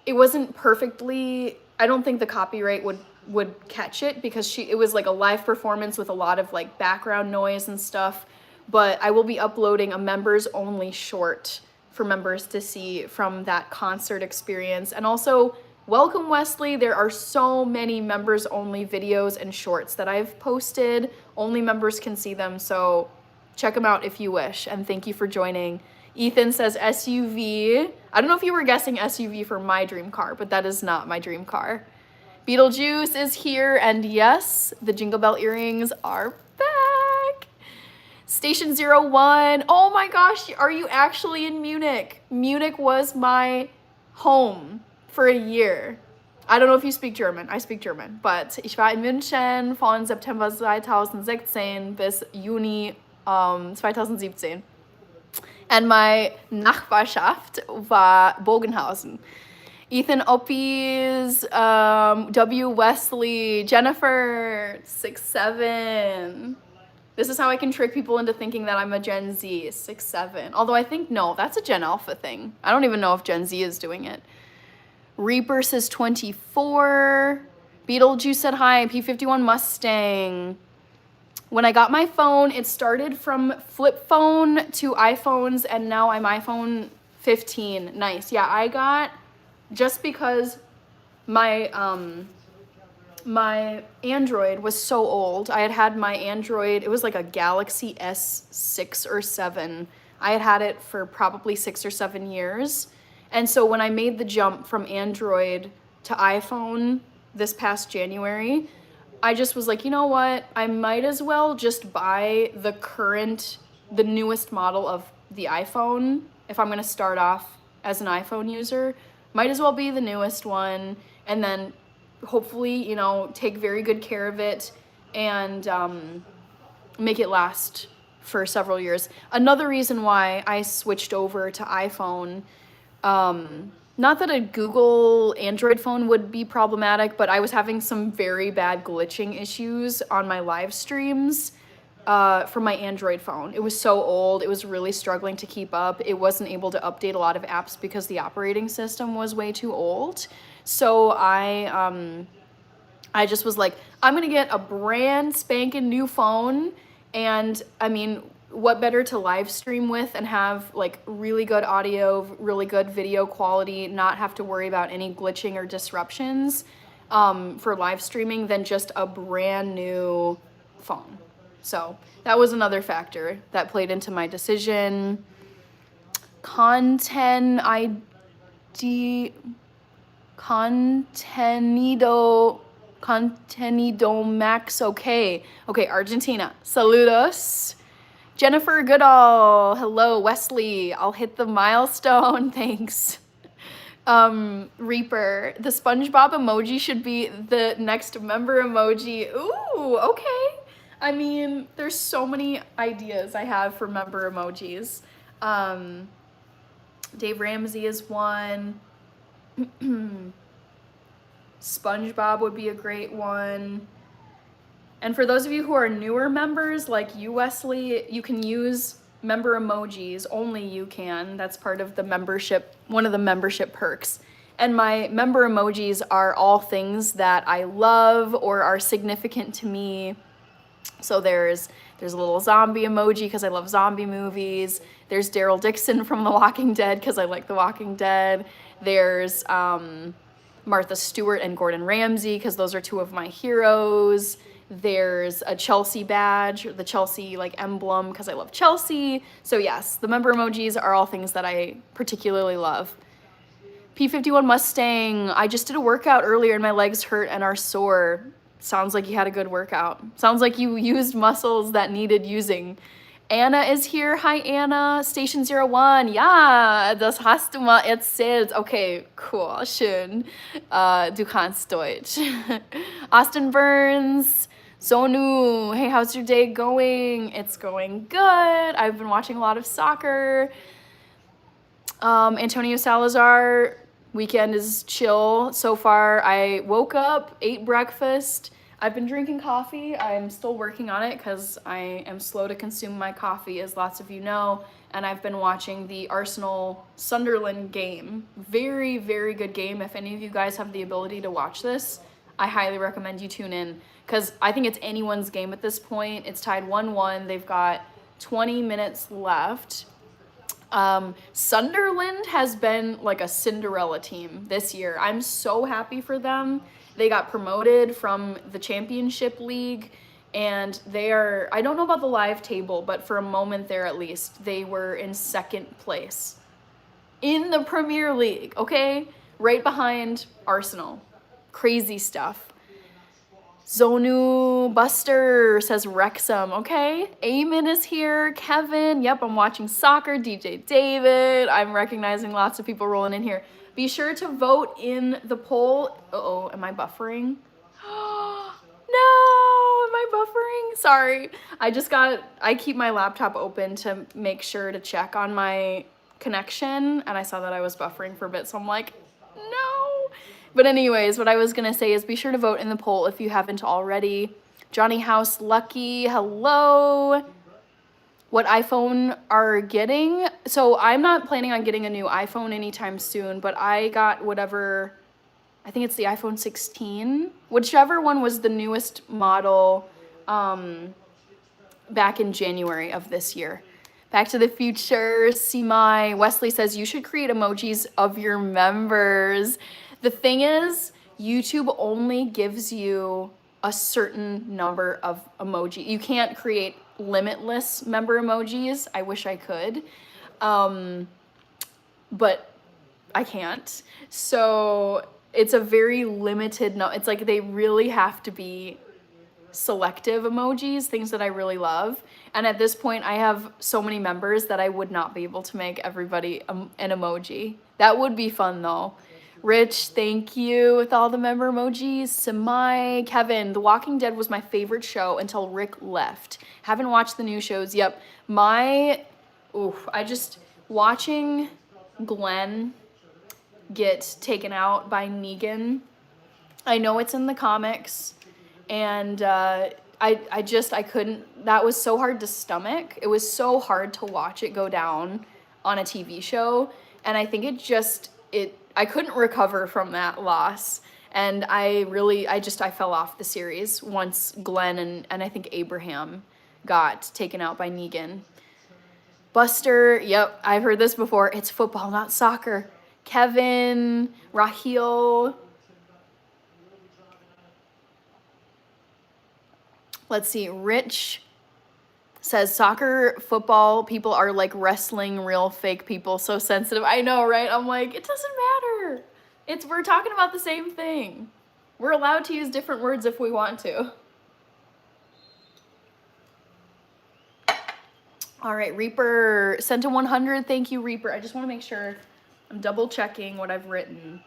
it wasn't perfectly, I don't think the copyright would catch it because it was like a live performance with a lot of like background noise and stuff. But I will be uploading a members only short for members to see from that concert experience. And also, welcome Wesley. There are so many members only videos and shorts that I've posted. Only members can see them, so check them out if you wish. And thank you for joining. Ethan says SUV. I don't know if you were guessing SUV for my dream car, but that is not my dream car. Beetlejuice is here, and yes, the Jingle Bell earrings are back. Station 01. Oh my gosh, are you actually in Munich? Munich was my home for a year. I don't know if you speak German. I speak German. But ich war in München von September 2016 bis Juni 2017. And my Nachbarschaft war Bogenhausen. Ethan Oppies, W. Wesley, Jennifer, 6'7". This is how I can trick people into thinking that I'm a Gen Z, 6'7". Although I think, no, that's a Gen Alpha thing. I don't even know if Gen Z is doing it. Reaper says 24. Beetlejuice said hi, P51 Mustang. When I got my phone, it started from flip phone to iPhones, and now I'm iPhone 15. Nice. Yeah, I got, just because my my Android was so old. I had my Android, it was like a Galaxy S6 or 7. I had it for probably 6 or 7 years. And so when I made the jump from Android to iPhone this past January, I just was like, you know what? I might as well just buy the newest model of the iPhone. If I'm going to start off as an iPhone user, might as well be the newest one. And then hopefully, you know, take very good care of it and make it last for several years. Another reason why I switched over to iPhone, not that a Google Android phone would be problematic, but I was having some very bad glitching issues on my live streams from my Android phone. It was so old. It was really struggling to keep up. It wasn't able to update a lot of apps because the operating system was way too old. So I just was like, I'm going to get a brand spanking new phone. And I mean, what better to live stream with and have like really good audio, really good video quality, not have to worry about any glitching or disruptions for live streaming than just a brand new phone. So that was another factor that played into my decision. Conten ID Contenido Max okay. Okay, Argentina. Saludos. Jennifer Goodall. Hello, Wesley. I'll hit the milestone. Thanks. Reaper. The SpongeBob emoji should be the next member emoji. Ooh, okay. I mean, there's so many ideas I have for member emojis. Dave Ramsey is one. SpongeBob would be a great one. And for those of you who are newer members, like you, Wesley, you can use member emojis. Only you can. That's part of the membership, one of the membership perks. And my member emojis are all things that I love or are significant to me. So there's a little zombie emoji because I love zombie movies. There's Daryl Dixon from The Walking Dead because I like The Walking Dead. There's Martha Stewart and Gordon Ramsay because those are two of my heroes. There's a Chelsea badge, the Chelsea like emblem because I love Chelsea. So yes, the member emojis are all things that I particularly love. P51 Mustang, I just did a workout earlier and my legs hurt and are sore. Sounds like you had a good workout. Sounds like you used muscles that needed using. Anna is here. Hi, Anna. Station 01. Ja, das hast du mal erzählt. Okay, cool. Schön. Du kannst Deutsch. Austin Burns. Zonu. Hey, how's your day going? It's going good. I've been watching a lot of soccer. Antonio Salazar. Weekend is chill so far. I woke up, ate breakfast. I've been drinking coffee. I'm still working on it because I am slow to consume my coffee, as lots of you know. And I've been watching the Arsenal-Sunderland game. Very, very good game. If any of you guys have the ability to watch this, I highly recommend you tune in because I think it's anyone's game at this point. It's tied 1-1. They've got 20 minutes left. Sunderland has been like a Cinderella team this year. I'm so happy for them. They got promoted from the Championship League and they are, I don't know about the live table, but for a moment there at least, they were in second place in the Premier League, okay? Right behind Arsenal. Crazy stuff. Zonu Buster says Wrexham. Okay. Eamon is here. Kevin. Yep, I'm watching soccer. DJ David. I'm recognizing lots of people rolling in here. Be sure to vote in the poll. Uh-oh, am I buffering? No, am I buffering? Sorry. I keep my laptop open to make sure to check on my connection, and I saw that I was buffering for a bit, so I'm like, no. But anyways, what I was gonna say is be sure to vote in the poll if you haven't already. Johnny House Lucky, hello. What iPhone are getting? So I'm not planning on getting a new iPhone anytime soon, but I got whatever, I think it's the iPhone 16, whichever one was the newest model back in January of this year. Back to the Future, Simai. Wesley says you should create emojis of your members. The thing is, YouTube only gives you a certain number of emoji. You can't create limitless member emojis. I wish I could, but I can't. So it's a very limited, it's like they really have to be selective emojis, things that I really love. And at this point, I have so many members that I would not be able to make everybody an emoji. That would be fun though. Rich, thank you with all the member emojis. Samai, Kevin, The Walking Dead was my favorite show until Rick left. Haven't watched the new shows. Yep. Watching Glenn get taken out by Negan. I know it's in the comics, and I couldn't, that was so hard to stomach. It was so hard to watch it go down on a TV show, and I think I couldn't recover from that loss. And I fell off the series once Glenn and I think Abraham got taken out by Negan. Buster, yep, I've heard this before. It's football, not soccer. Kevin, Raheel. Let's see, Rich says soccer, football people are like wrestling, real fake people, so sensitive. I know, right? I'm like, it doesn't matter. We're talking about the same thing. We're allowed to use different words if we want to. All right, Reaper sent a 100. Thank you, Reaper. I just want to make sure I'm double checking what I've written.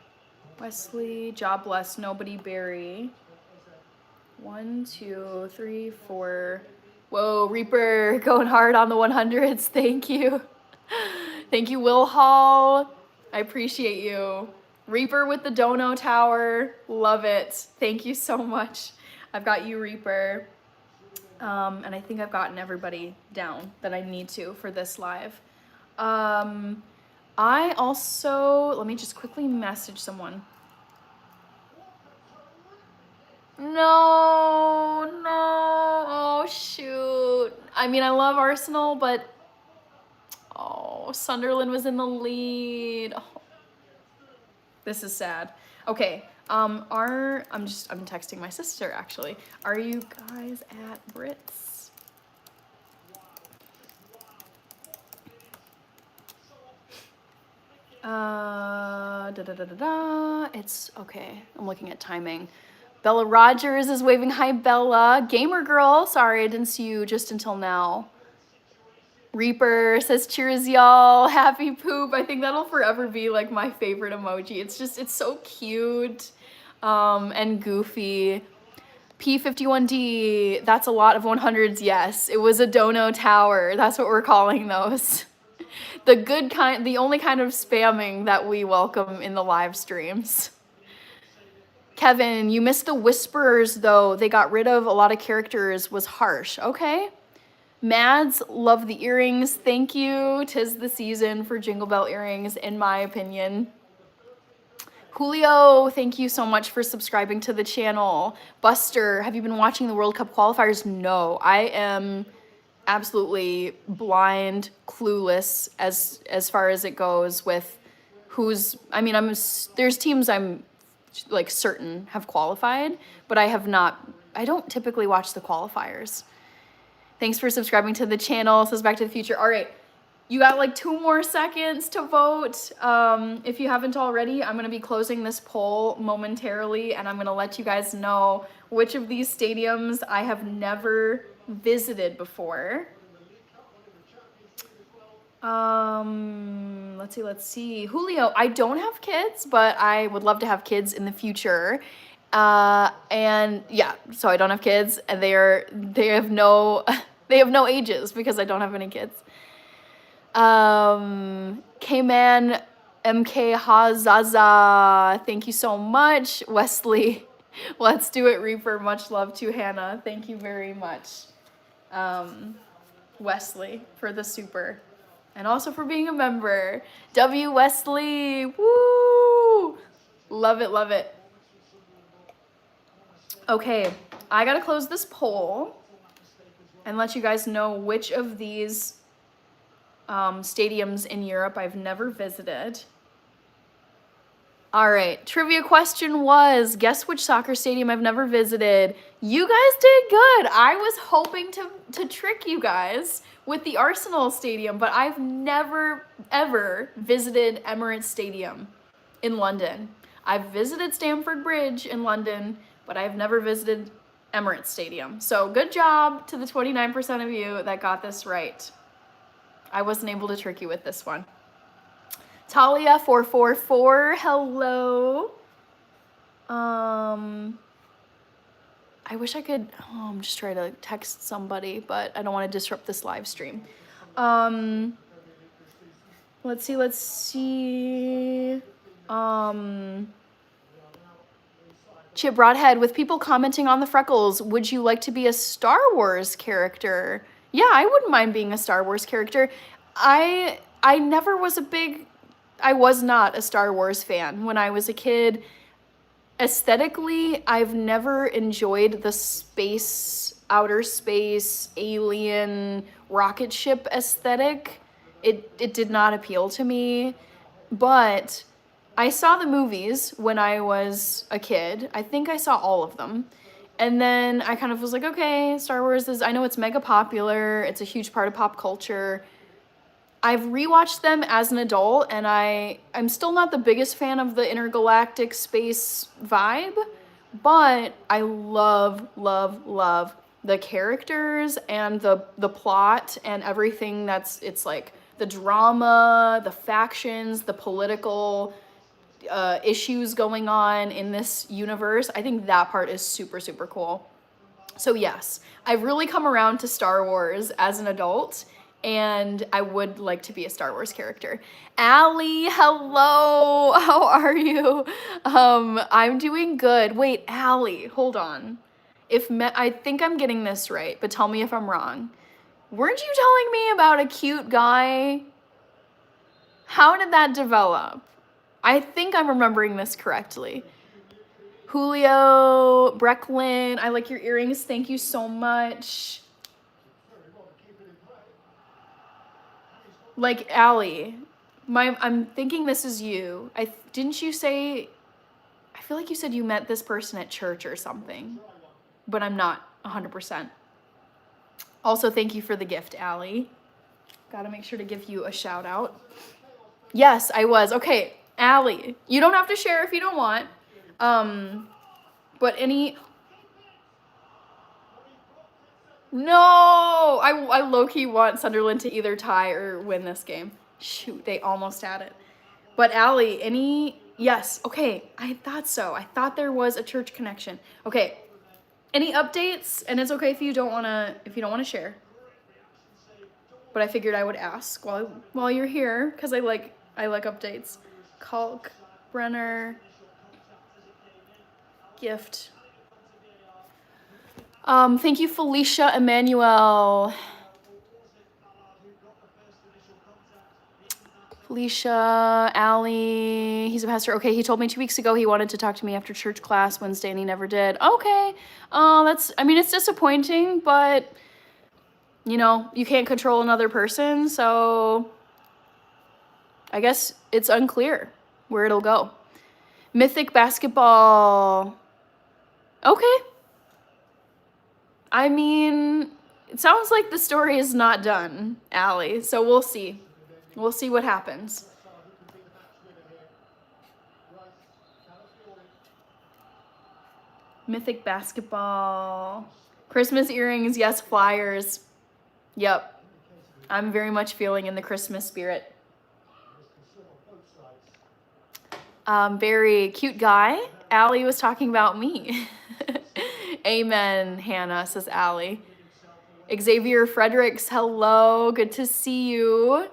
Wesley, Jobless, Nobody, Barry. 1, 2, 3, 4. Whoa, Reaper going hard on the 100s. Thank you. Thank you, Will Hall. I appreciate you. Reaper with the Dono Tower. Love it. Thank you so much. I've got you, Reaper. And I think I've gotten everybody down that I need to for this live. I also, let me just quickly message someone. No, oh shoot. I mean, I love Arsenal, but oh, Sunderland was in the lead. Oh. This is sad. Okay, I'm texting my sister actually. Are you guys at Brits? It's okay. I'm looking at timing. Bella Rogers is waving. Hi, Bella. Gamer Girl. Sorry, I didn't see you just until now. Reaper says, cheers, y'all. Happy poop. I think that'll forever be like my favorite emoji. It's so cute and goofy. P51D. That's a lot of 100s. Yes, it was a Dono Tower. That's what we're calling those. The good kind, the only kind of spamming that we welcome in the live streams. Kevin, you missed the Whisperers, though. They got rid of a lot of characters, was harsh. Okay. Mads, love the earrings. Thank you. 'Tis the season for Jingle Bell earrings, in my opinion. Julio, thank you so much for subscribing to the channel. Buster, have you been watching the World Cup qualifiers? No, I am absolutely blind, clueless as far as it goes with who's, I mean, there's teams I'm like certain have qualified, but I don't typically watch the qualifiers. Thanks for subscribing to the channel, says Back to the Future. All right, you got like 2 more seconds to vote. If you haven't already, I'm gonna be closing this poll momentarily and I'm gonna let you guys know which of these stadiums I have never visited before. Let's see. Julio, I don't have kids, but I would love to have kids in the future. And yeah, so I don't have kids and they have no ages because I don't have any kids. K-Man MK Hazaza, thank you so much. Wesley, let's do it, Reaper. Much love to Hannah. Thank you very much. Wesley for the super. And also for being a member. W. Wesley. Woo! Love it, love it. Okay, I gotta close this poll and let you guys know which of these stadiums in Europe I've never visited. All right, trivia question was, guess which soccer stadium I've never visited? You guys did good. I was hoping to trick you guys with the Arsenal stadium, but I've never, ever visited Emirates Stadium in London. I've visited Stamford Bridge in London, but I've never visited Emirates Stadium. So good job to the 29% of you that got this right. I wasn't able to trick you with this one. Talia444, hello. I wish I could, I'm just trying to text somebody, but I don't want to disrupt this live stream. Let's see. Chip Broadhead, with people commenting on the freckles, would you like to be a Star Wars character? Yeah, I wouldn't mind being a Star Wars character. I was not a Star Wars fan when I was a kid. Aesthetically, I've never enjoyed the space, outer space, alien, rocket ship aesthetic. It did not appeal to me, but I saw the movies when I was a kid. I think I saw all of them. And then I kind of was like, okay, Star Wars is, I know it's mega popular. It's a huge part of pop culture. I've rewatched them as an adult, and I'm still not the biggest fan of the intergalactic space vibe, but I love, love, love the characters and the plot and everything it's like the drama, the factions, the political issues going on in this universe. I think that part is super, super cool. So yes, I've really come around to Star Wars as an adult, and I would like to be a Star Wars character. Allie, hello, how are you? I'm doing good. Wait, Allie, hold on. I think I'm getting this right, but tell me if I'm wrong. Weren't you telling me about a cute guy? How did that develop? I think I'm remembering this correctly. Julio, Brecklin, I like your earrings. Thank you so much. Like, Allie, I'm thinking this is you. Didn't you say, I feel like you said you met this person at church or something, but I'm not 100%. Also, thank you for the gift, Allie. Gotta make sure to give you a shout out. Yes, I was. Okay, Allie, you don't have to share if you don't want. But no, I low-key want Sunderland to either tie or win this game. Shoot, they almost had it. But Allie, yes, okay, I thought so. I thought there was a church connection. Okay, any updates? And it's okay if you don't wanna share. But I figured I would ask while you're here, because I like updates. Kalk, Brenner, gift. Thank you, Felicia Emmanuel. Felicia, Allie, he's a pastor. Okay, he told me 2 weeks ago he wanted to talk to me after church class Wednesday and he never did. Okay, it's disappointing, but you can't control another person, so I guess it's unclear where it'll go. Mythic basketball. Okay. It sounds like the story is not done, Allie, so we'll see. We'll see what happens. Mythic basketball. Christmas earrings, yes, flyers. Yep. I'm very much feeling in the Christmas spirit. Very cute guy. Allie was talking about me. Amen, Hannah, says Allie. Xavier Fredericks, hello. Good to see you.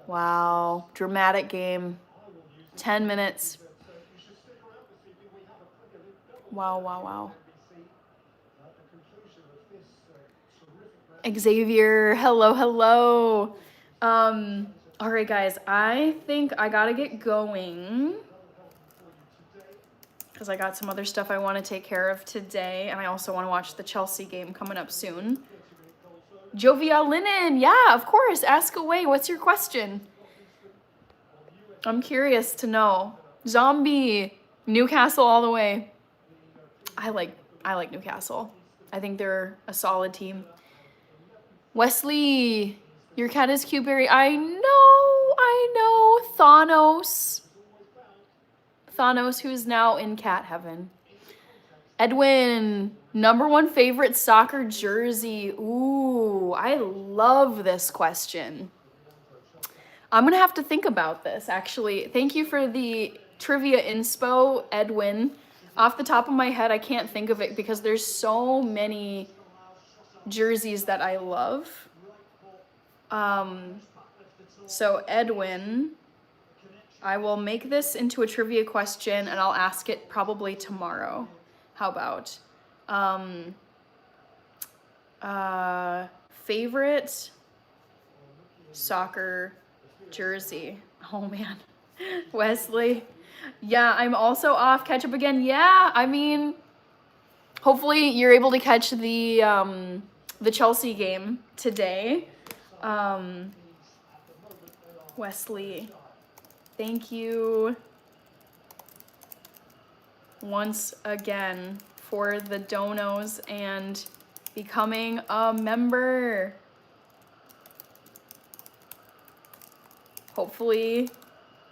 Wow. Dramatic game. 10 minutes. Wow. Xavier, hello. All right, guys. I think I gotta get going, because I got some other stuff I want to take care of today, and I also want to watch the Chelsea game coming up soon. Jovial Linen, yeah, of course, ask away. What's your question? I'm curious to know. Zombie, Newcastle all the way. I like Newcastle. I think they're a solid team. Wesley, your cat is cute, Barry. I know. Thanos, who's now in cat heaven. Edwin, #1 favorite soccer jersey. Ooh, I love this question. I'm gonna have to think about this, actually. Thank you for the trivia inspo, Edwin. Off the top of my head, I can't think of it because there's so many jerseys that I love. So Edwin, I will make this into a trivia question and I'll ask it probably tomorrow. How about favorite soccer jersey? Oh man, Wesley. Yeah, I'm also off. Catch up again. Yeah, hopefully you're able to catch the Chelsea game today. Wesley, thank you. once again for the donos and becoming a member. Hopefully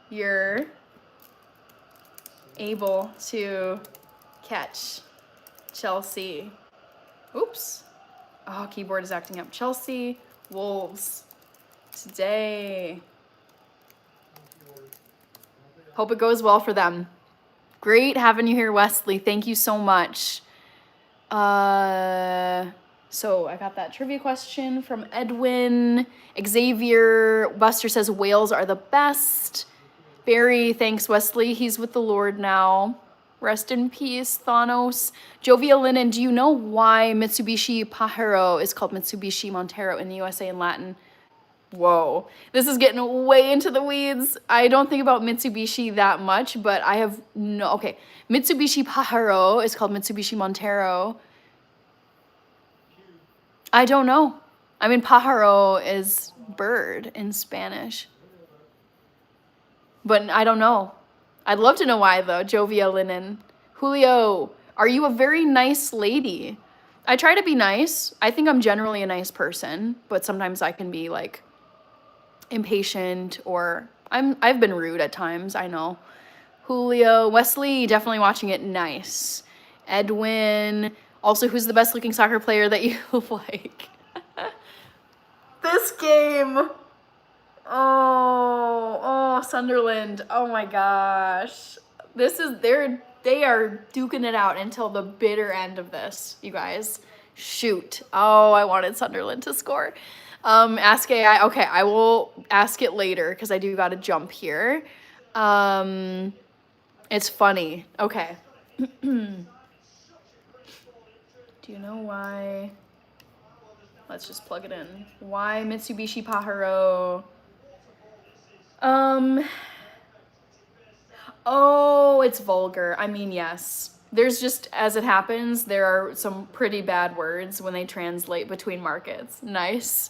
you're able to catch Chelsea. Oops. Oh, keyboard is acting up. Chelsea Wolves today. Hope it goes well for them. Great having you here, Wesley. Thank you so much. So I got that trivia question from Edwin. Xavier Buster says whales are the best. Barry, thanks, Wesley. He's with the Lord now. Rest in peace, Thanos. Jovia Linen, do you know why Mitsubishi Pajero is called Mitsubishi Montero in the USA in Latin? Whoa, this is getting way into the weeds. I don't think about Mitsubishi that much, but I have no, okay. Mitsubishi Pajero is called Mitsubishi Montero. I don't know. I mean, pájaro is bird in Spanish. But I don't know. I'd love to know why, though. Jovia Linen. Julio, are you a very nice lady? I try to be nice. I think I'm generally a nice person, but sometimes I can be, like, impatient or I've been rude at times, I know. Julio, Wesley, definitely watching it. Nice. Edwin, also, who's the best looking soccer player that you like? This game. Oh, Sunderland. Oh my gosh. They are duking it out until the bitter end of this, you guys. Shoot. Oh, I wanted Sunderland to score. Ask AI. Okay, I will ask it later because I do got to jump here. It's funny. Okay. Do you know why? Let's just plug it in. Why Mitsubishi Pajero? Oh, it's vulgar. I mean, yes. There's just, as it happens, there are some pretty bad words when they translate between markets. Nice.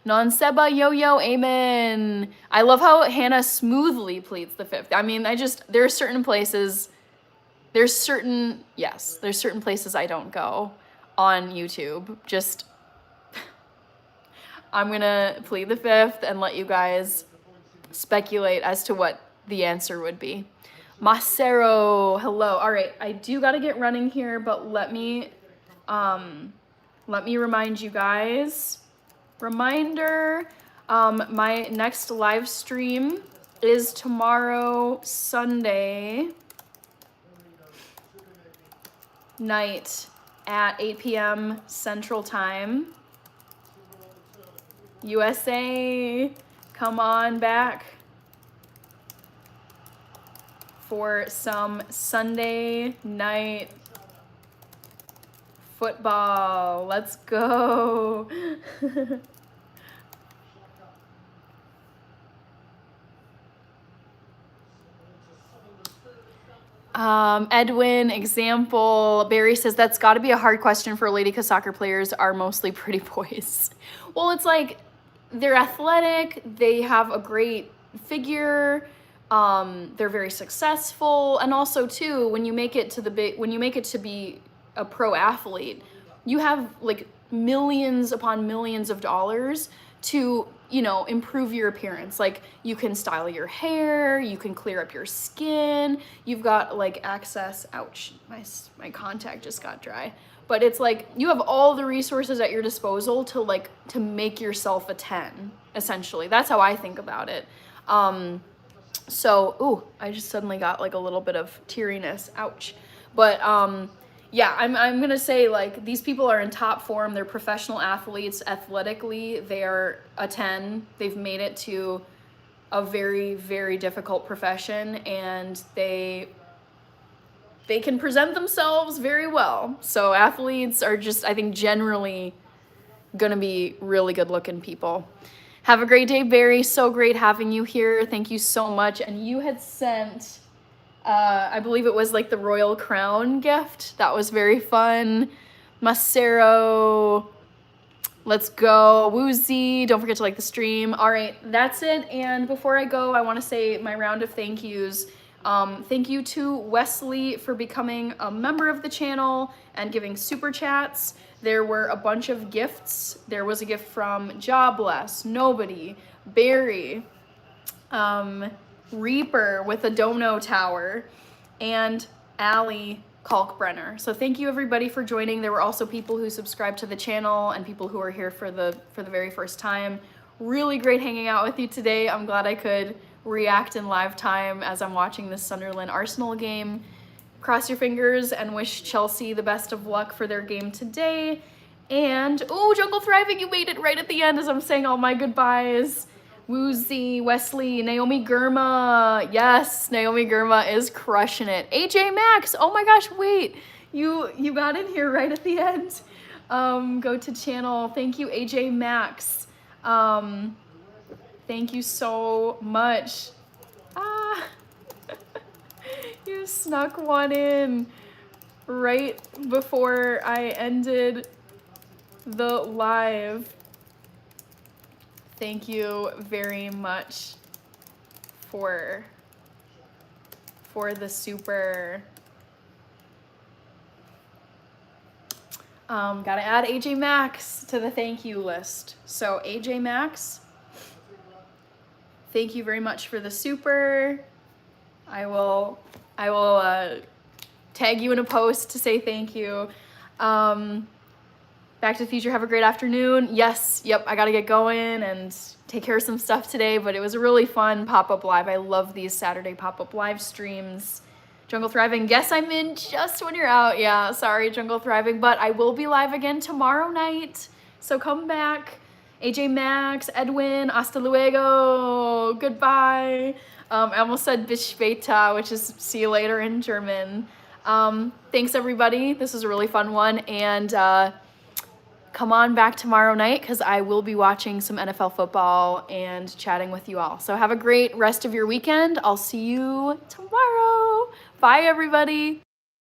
Non-Seba Yo-Yo, amen. I love how Hannah smoothly pleads the fifth. I mean, there are certain places, there's certain places I don't go on YouTube. Just, I'm gonna plead the fifth and let you guys speculate as to what the answer would be. Macero, hello. All right, I do gotta get running here, but let me remind you guys. Reminder, my next live stream is tomorrow, Sunday night at 8 p.m. Central Time. USA, come on back for some Sunday night football. Let's go. Edwin, example. Barry says that's got to be a hard question for a lady because soccer players are mostly pretty boys. Well, it's like they're athletic, they have a great figure, they're very successful, and also too, when you make it to be a pro athlete, you have like millions upon millions of dollars to, improve your appearance. Like, you can style your hair, you can clear up your skin, you've got like access, ouch, my contact just got dry. But it's like, you have all the resources at your disposal to make yourself a 10, essentially. That's how I think about it. So, I just suddenly got like a little bit of teariness, ouch. But, yeah, I'm gonna say, like, these people are in top form. They're professional athletes. Athletically, they are a 10. They've made it to a very, very difficult profession, and they can present themselves very well. So athletes are just, I think, generally gonna be really good looking people. Have a great day, Barry. So great having you here. Thank you so much. And you had sent, I believe it was like the Royal Crown gift. That was very fun. Macero, let's go. Woozy, don't forget to like the stream. All right, that's it. And before I go, I want to say my round of thank yous. Thank you to Wesley for becoming a member of the channel and giving super chats. There were a bunch of gifts. There was a gift from Jobless, Nobody, Barry, Reaper with a dono tower, and Allie Kalkbrenner. So thank you everybody for joining. There were also people who subscribed to the channel and people who are here for the very first time. Really great hanging out with you today. I'm glad I could react in live time as I'm watching this Sunderland Arsenal game. Cross your fingers and wish Chelsea the best of luck for their game today. And, oh, Jungle Thriving, you made it right at the end as I'm saying all my goodbyes. Woozy, Wesley, Naomi Gurma. Yes, Naomi Gurma is crushing it. AJ Max, oh my gosh, wait. You got in here right at the end. Go to channel. Thank you, AJ Max. Thank you so much. Ah, you snuck one in right before I ended the live. Thank you very much for the super. Gotta add AJ Max to the thank you list. So AJ Max, thank you very much for the super. I will tag you in a post to say thank you. Back to the Future, have a great afternoon. Yes, yep, I gotta get going and take care of some stuff today, but it was a really fun pop-up live. I love these Saturday pop-up live streams. Jungle Thriving, guess I'm in just when you're out. Yeah, sorry, Jungle Thriving, but I will be live again tomorrow night, so come back. AJ Max, Edwin, hasta luego, goodbye. I almost said bis später, which is see you later in German. Thanks everybody, this was a really fun one, and come on back tomorrow night because I will be watching some NFL football and chatting with you all. So have a great rest of your weekend. I'll see you tomorrow. Bye, everybody.